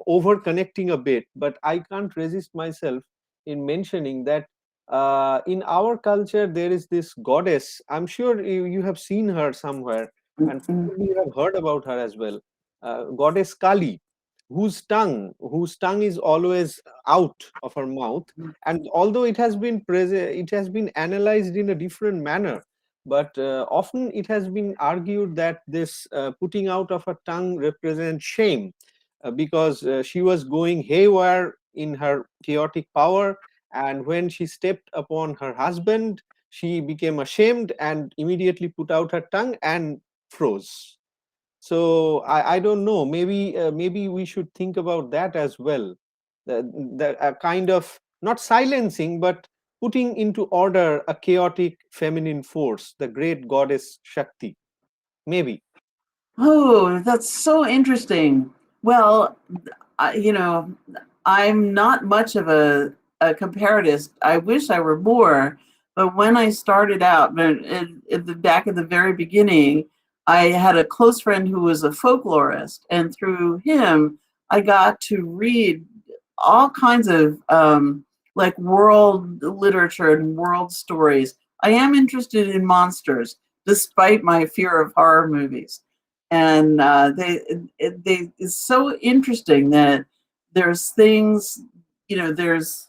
over connecting a bit, but I can't resist myself in mentioning that in our culture there is this goddess. I'm sure you have seen her somewhere, and Mhm. probably you have heard about her as well. Goddess Kali, whose tongue is always out of her mouth, and although it has been it has been analyzed in a different manner, but often it has been argued that this putting out of her tongue represents shame, because she was going haywire in her chaotic power, and when she stepped upon her husband, she became ashamed and immediately put out her tongue and froze. So I don't know, maybe we should think about that as well, the kind of not silencing but putting into order a chaotic feminine force, the great goddess Shakti, maybe. Oh, that's so interesting. Well, I'm not much of a comparatist. I wish I were more, but when I started out, at the back at the very beginning, I had a close friend who was a folklorist, and through him, I got to read all kinds of like world literature and world stories. I am interested in monsters, despite my fear of horror movies, and it's so interesting that there's things, there's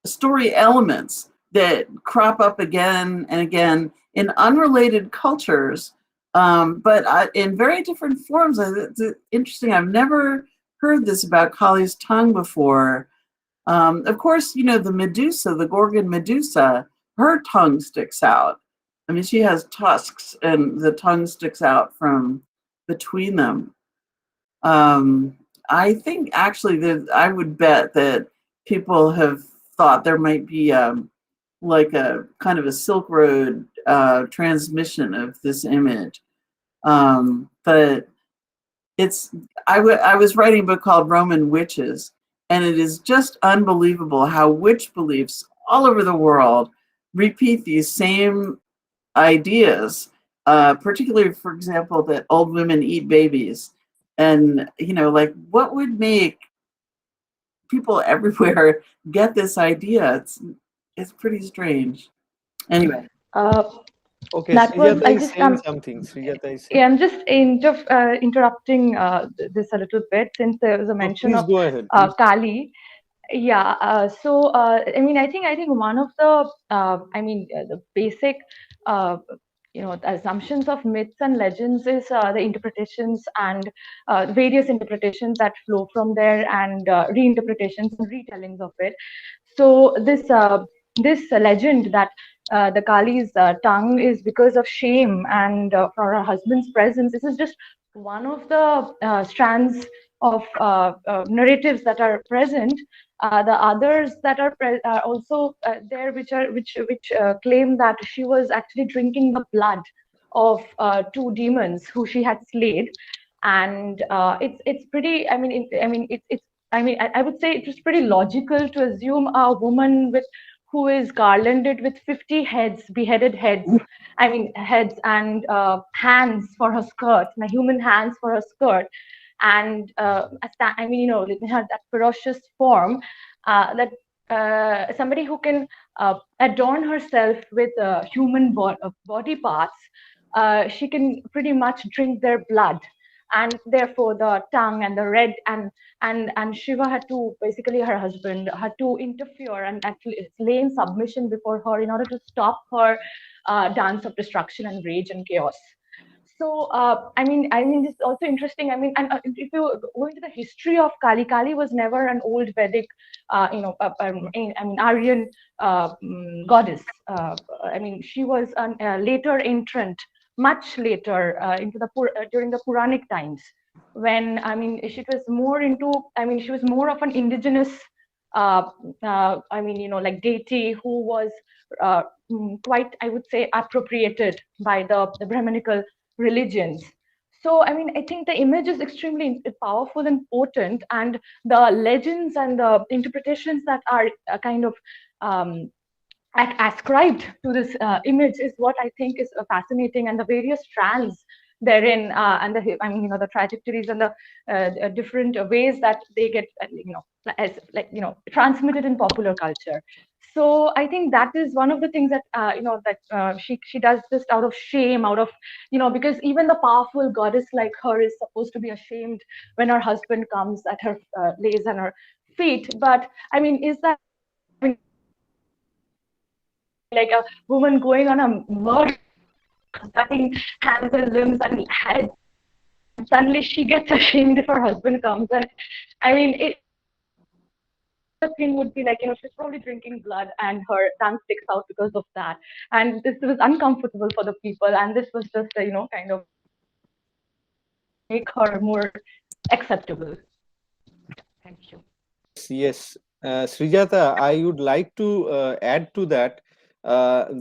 story elements that crop up again and again in unrelated cultures, but in very different forms. It's interesting. I've never heard this about Kali's tongue before. Of course, the Medusa, the Gorgon Medusa, her tongue sticks out. I mean, she has tusks, and the tongue sticks out from between them. Um, I think actually that I would bet that people have thought there might be like a kind of a Silk Road transmission of this image. But it's I was writing a book called Roman Witches, and it is just unbelievable how witch beliefs all over the world repeat these same ideas, particularly, for example, that old women eat babies. And, like, what would make people everywhere get this idea? It's pretty strange. Anyway. Uh, Okay, that was, Srijata I is just, saying something. Srijata is yeah, saying. I'm just interrupting this a little bit since there was a No, mention please of go ahead. Please. Kali. Yeah. I mean, I think one of the, the basic, assumptions of myths and legends is the interpretations and various interpretations that flow from there, and reinterpretations and retellings of it. So this legend that the Kali's tongue is because of shame and for her husband's presence. This is just one of the strands of narratives that are present. The others that are also there, which claim that she was actually drinking the blood of two demons who she had slayed, and it's pretty. I would say it was pretty logical to assume a woman who is garlanded with 50 heads, beheaded heads. I mean, heads and hands for her skirt, human hands for her skirt, and it had that ferocious form, that somebody who can adorn herself with human body parts, she can pretty much drink their blood, and therefore the tongue and the red, and Shiva had to, basically her husband had to interfere and actually lay in submission before her in order to stop her dance of destruction and rage and chaos. So this is also interesting. If you go into the history of Kali, Kali was never an old Vedic, Aryan goddess. She was a later entrant, much later into the during the Puranic times, when she was more into. She was more of an indigenous, like deity who was quite, I would say, appropriated by the Brahminical religions. So, I think the image is extremely powerful and potent, and the legends and the interpretations that are kind of um, ascribed to this image is what I think is fascinating, and the various strands therein, and the the trajectories and the different ways that they get as transmitted in popular culture. So I think that is one of the things that she does this out of shame, out of because even the powerful goddess like her is supposed to be ashamed when her husband comes at her lays on her feet. But I mean, is that like a woman going on a murder, cutting hands and limbs and head? Suddenly she gets ashamed if her husband comes, and I mean the thing would be she's probably drinking blood and her tongue sticks out because of that, and this was uncomfortable for the people, and this was just kind of make her more acceptable. Thank you. Yes, Srijata, I would like to add to that.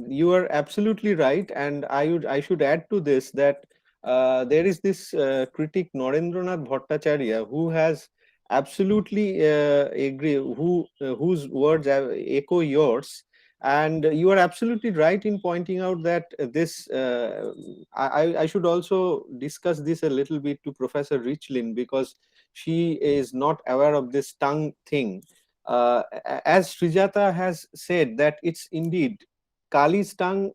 You are absolutely right, and I should add to this that there is this critic Narendranath Bhattacharya who has absolutely agree whose words echo yours, and you are absolutely right in pointing out that this. I should also discuss this a little bit to Professor Richlin, because she is not aware of this tongue thing. As Srijata has said, that it's indeed Kali's tongue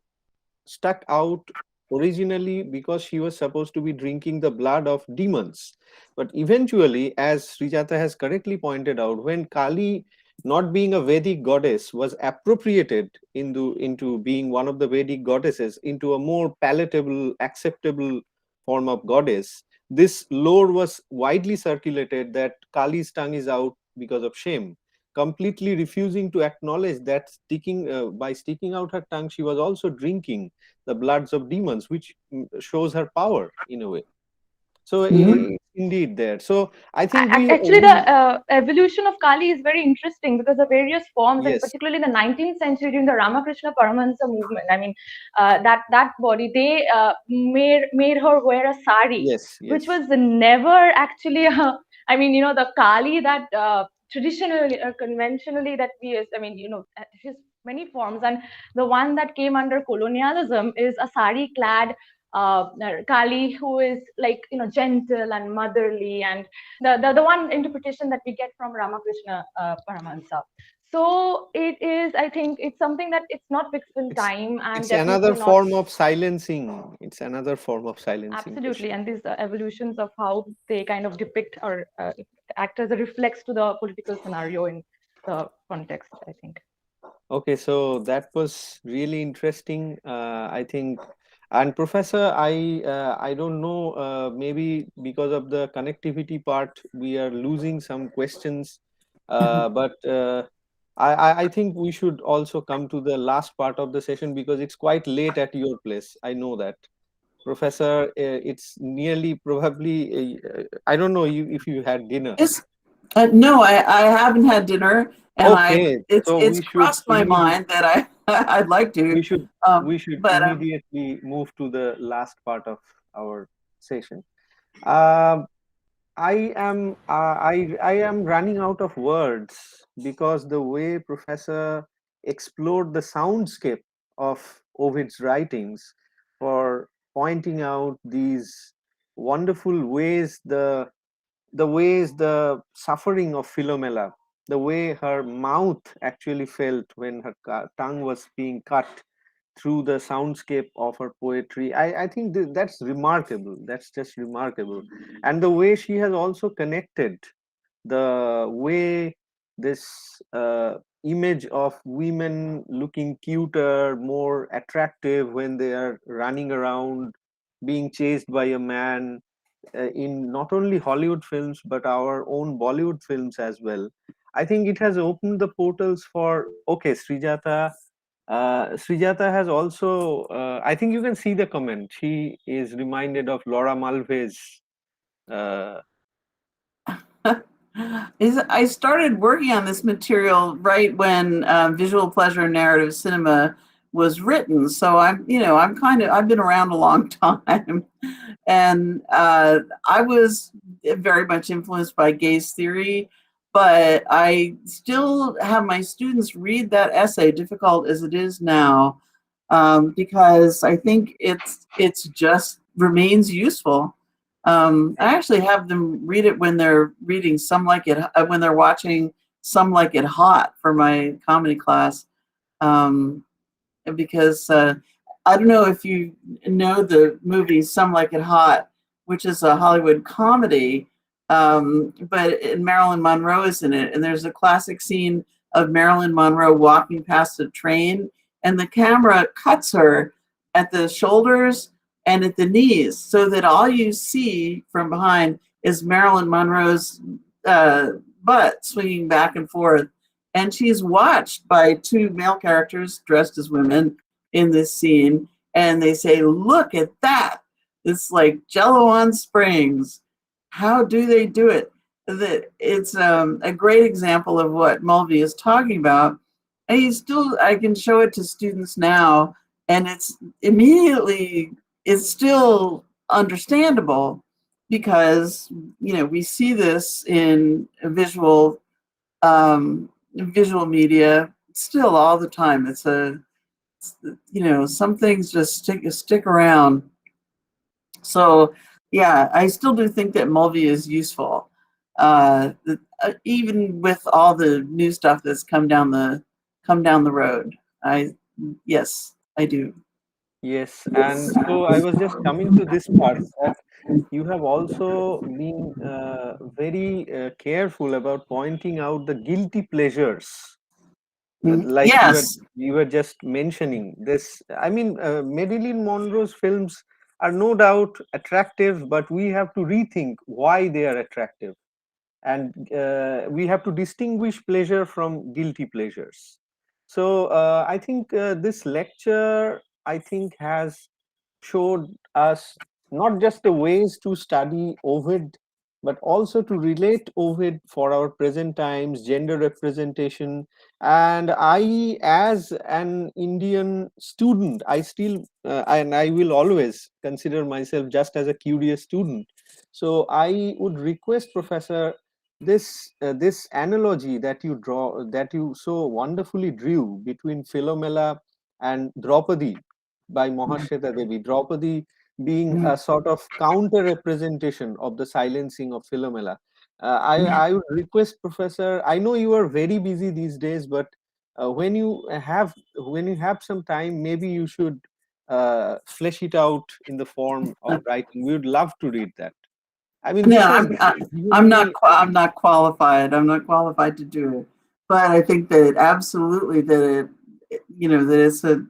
stuck out originally because she was supposed to be drinking the blood of demons. But eventually, as Srijata has correctly pointed out, when Kali, not being a Vedic goddess, was appropriated into being one of the Vedic goddesses, into a more palatable, acceptable form of goddess, this lore was widely circulated that Kali's tongue is out because of shame, completely refusing to acknowledge that by sticking out her tongue, she was also drinking the bloods of demons, which shows her power in a way. So Mhm. indeed there. So I think we Actually, the evolution of Kali is very interesting because the various forms, and yes, particularly in the 19th century during the Ramakrishna Paramahansa movement, I mean, that body, they made her wear a sari, yes, which yes. was never actually, I mean, the Kali that traditionally or conventionally that we use, I mean, she's many forms, and the one that came under colonialism is a sari clad Kali, who is like gentle and motherly, and the one interpretation that we get from Ramakrishna Paramahansa. So it is, I think, it's something that it's not fixed in It's time, and it's another definitely not form of silencing. It's another form of silencing for absolutely. sure. And these evolutions of how they kind of depict or act as a reflex to the political scenario in the context, I think. Okay, so that was really interesting. I think, and Professor, I don't know. Maybe because of the connectivity part, we are losing some questions. But I think we should also come to the last part of the session because it's quite late at your place. I know that, Professor. It's nearly probably. I don't know if you had dinner. Yes. No, I haven't had dinner, and Okay, so it's crossed my mind that I'd like to, we should we should but immediately move to the last part of our session. Um, I am running out of words because the way Professor explored the soundscape of Ovid's writings for pointing out these wonderful ways, the suffering of Philomela, the way her mouth actually felt when her tongue was being cut through the soundscape of her poetry. I think that's remarkable. That's just remarkable. And the way she has also connected the way this image of women looking cuter, more attractive when they are running around, being chased by a man, in not only Hollywood films but our own Bollywood films as well. I think it has opened the portals for okay, Srijata. Srijata has also. I think you can see the comment. She is reminded of Laura Mulvey's. Uh, I started working on this material right when visual pleasure narrative cinema was written. So I've been around a long time, and I was very much influenced by gaze theory. But I still have my students read that essay, difficult as it is now, because I think it's just remains useful. I actually have them read it when they're reading when they're watching Some Like It Hot for my comedy class. Because I don't know if you know the movie Some Like It Hot, which is a Hollywood comedy, but Marilyn Monroe is in it. And there's a classic scene of Marilyn Monroe walking past a train, and the camera cuts her at the shoulders and at the knees, so that all you see from behind is Marilyn Monroe's butt swinging back and forth. And she's watched by two male characters dressed as women in this scene. And they say, look at that. It's like Jello on springs. How do they do it? It's a great example of what Mulvey is talking about. And I can show it to students now, and it's still understandable because, we see this in visual media still all the time. Some things just stick around. So yeah, I still do think that Mulvey is useful, even with all the new stuff that's come down the road. Yes, I do. Yes, and so I was just coming to this part that you have also been very careful about pointing out the guilty pleasures, like Yes. you were just mentioning this. I mean, Marilyn Monroe's films are no doubt attractive, but we have to rethink why they are attractive, and we have to distinguish pleasure from guilty pleasures. So I think this lecture, I think, has showed us not just the ways to study Ovid, but also to relate Ovid for our present times, gender representation. And I, as an Indian student, I still, and I will always consider myself just as a curious student. So I would request, Professor, this analogy that you draw, that you so wonderfully drew between Philomela and Draupadi by Mahashweta Devi, Draupadi being a sort of counter representation of the silencing of Philomela. I would request, Professor, I know you are very busy these days, but when you have some time, maybe you should flesh it out in the form of writing. We would love to read that. I mean, No, this has I'm given not. me. I'm not qualified. I'm not qualified to do it. But I think that absolutely that that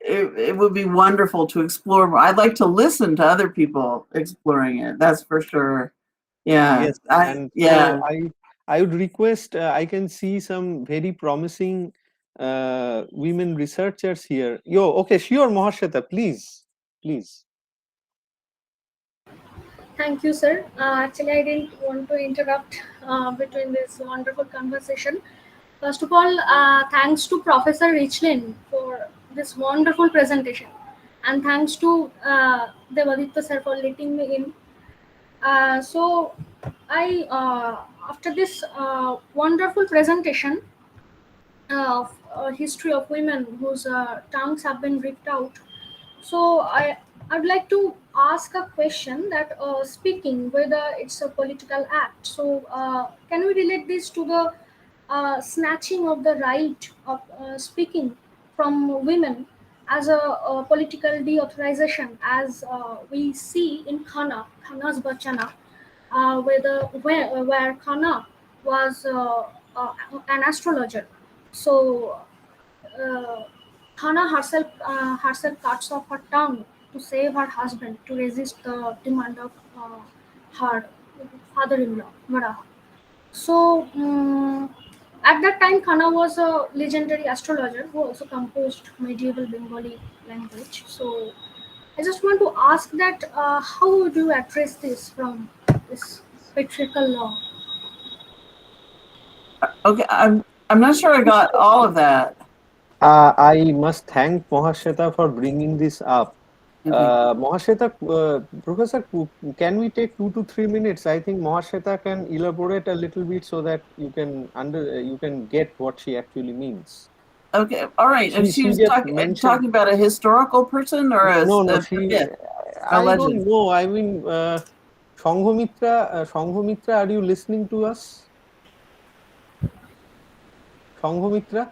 it would be wonderful to explore more. I'd like to listen to other people exploring it. That's for sure. Yeah. Yes, and so I would request. I can see some very promising women researchers here. Okay, sure, Mahashweta, please, please. Thank you, sir. Actually, I didn't want to interrupt between this wonderful conversation. First of all, thanks to Professor Richlin for this wonderful presentation, and thanks to Devaditya sir for letting me in. So, after this wonderful presentation of history of women whose tongues have been ripped out, so I'd like to ask a question that speaking, whether it's a political act. So can we relate this to the snatching of the right of speaking from women as a political deauthorization, as we see in Kana's Bachana, where Kana was an astrologer. So uh, Hannah herself cuts off her tongue to save her husband, to resist the demand of her father-in-law, Varaha. So, at that time, Kana was a legendary astrologer who also composed medieval Bengali language. So, I just want to ask that how would you address this from this patriarchal law? Okay. I'm not sure I got all of that. I must thank Mahashweta for bringing this up. Okay. Mahashweta, Professor, can we take 2 to 3 minutes? I think Mahashweta can elaborate a little bit so that you can get what she actually means. Okay. All right. And she She was just mentioned. talking about a historical person or No, no, a myth? I don't know. I mean, Shanghamitra, are you listening to us? Shanghamitra?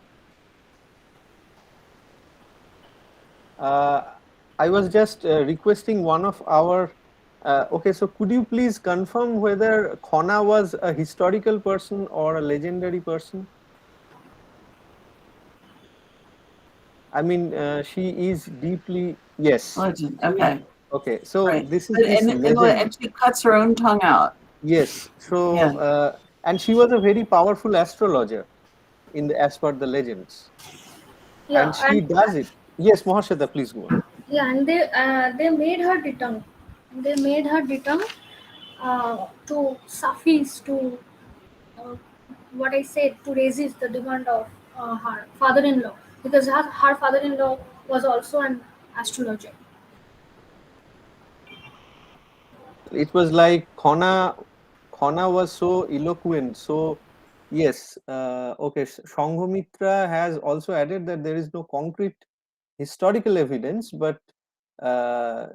I was just requesting one of our. Okay, so could you please confirm whether Kana was a historical person or a legendary person? I mean, she is deeply, yes. Legend. Okay. Okay, so Right. this is this legend. And she cuts her own tongue out. Yes, so Yeah. and she was a very powerful astrologer in the as per the legends, and Yeah, she does it. Yes, Mahashada, please go on. yeah, and they made her determined. They made her determined to suffice to uh, what I said, to resist the demand of her father-in-law, because her father-in-law was also an astrologer. It was like Khana was so eloquent. So yes, okay. Shanghamitra has also added that there is no concrete historical evidence, but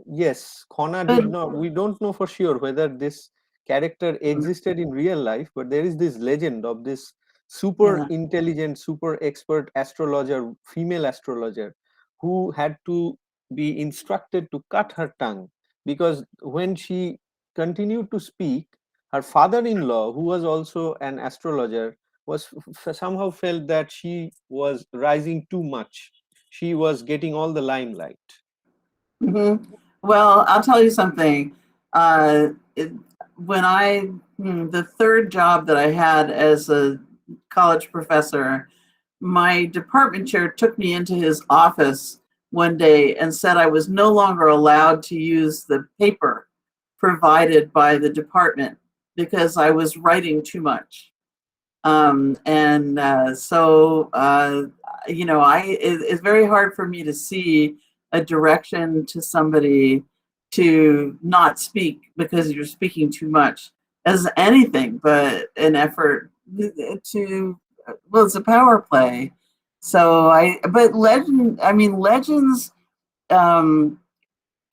yes, Khana But did not. We don't know for sure whether this character existed in real life, but there is this legend of this super yeah. intelligent, super expert astrologer, female astrologer, who had to be instructed to cut her tongue because when she continued to speak, her father-in-law, who was also an astrologer, was somehow felt that she was rising too much. She was getting all the limelight. Hmm. Well, I'll tell you something. Uh, it, the third job that I had as a college professor, my department chair took me into his office one day and said I was no longer allowed to use the paper provided by the department because I was writing too much. It's very hard for me to see a direction to somebody to not speak because you're speaking too much as anything but an effort to, well, it's a power play. Legends,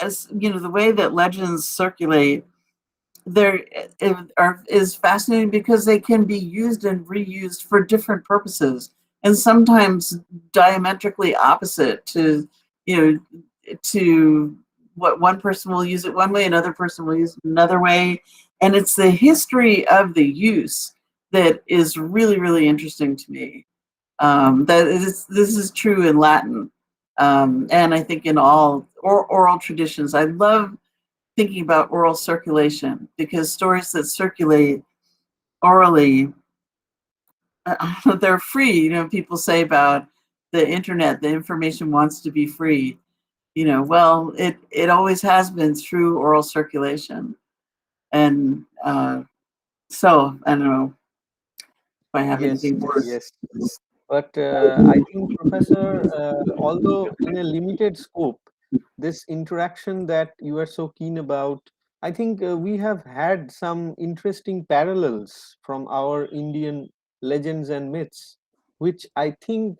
as you know, the way that legends circulate is fascinating because they can be used and reused for different purposes and sometimes diametrically opposite to, you know, to what one person will use it one way, another person will use it another way. And it's the history of the use that is really, really interesting to me. This is true in Latin. And I think in all oral traditions. I love thinking about oral circulation because stories that circulate orally, they're free. You know, people say about the internet, the information wants to be free. You know, well, it always has been through oral circulation. And so I don't know if I have Yes, anything more. yes. But I think, Professor, although in a limited scope, this interaction that you are so keen about, I think we have had some interesting parallels from our Indian legends and myths, which I think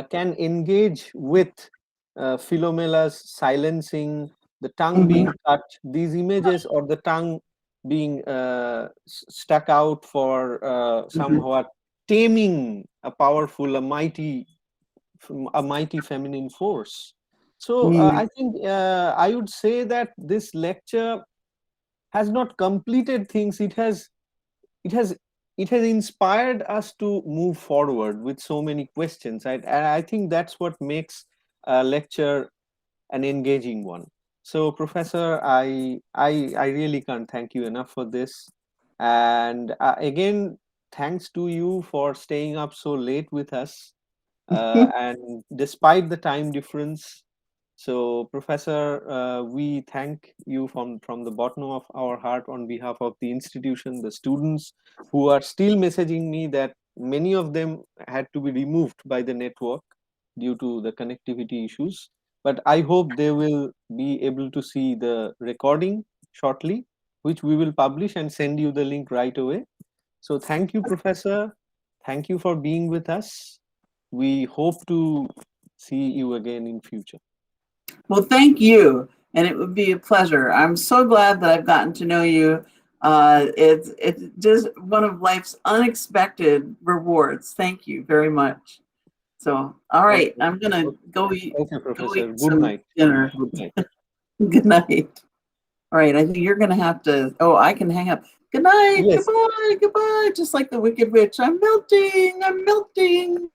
can engage with Philomela's silencing, the tongue Mhm. being cut, these images, or the tongue being stuck out for somehow taming a mighty feminine force. So Mhm. I think I would say that this lecture has not completed things. It has it has inspired us to move forward with so many questions. And I think that's what makes a lecture an engaging one. So, Professor, I really can't thank you enough for this. And again, thanks to you for staying up so late with us. And despite the time difference, so Professor, we thank you from the bottom of our heart on behalf of the institution, the students who are still messaging me that many of them had to be removed by the network due to the connectivity issues. But I hope they will be able to see the recording shortly, which we will publish and send you the link right away. So thank you, Professor. Thank you for being with us. We hope to see you again in future. Well, thank you. and it would be a pleasure. I'm so glad that I've gotten to know you. It's just one of life's unexpected rewards. Thank you very much. So, all right, Okay. I'm gonna go eat, Okay, go Professor. eat Good some night. dinner. Good night. Good night. All right, I think you're gonna have to. Oh, I can hang up. Good night. Yes. Goodbye. Goodbye. Just like the Wicked Witch. I'm melting. I'm melting.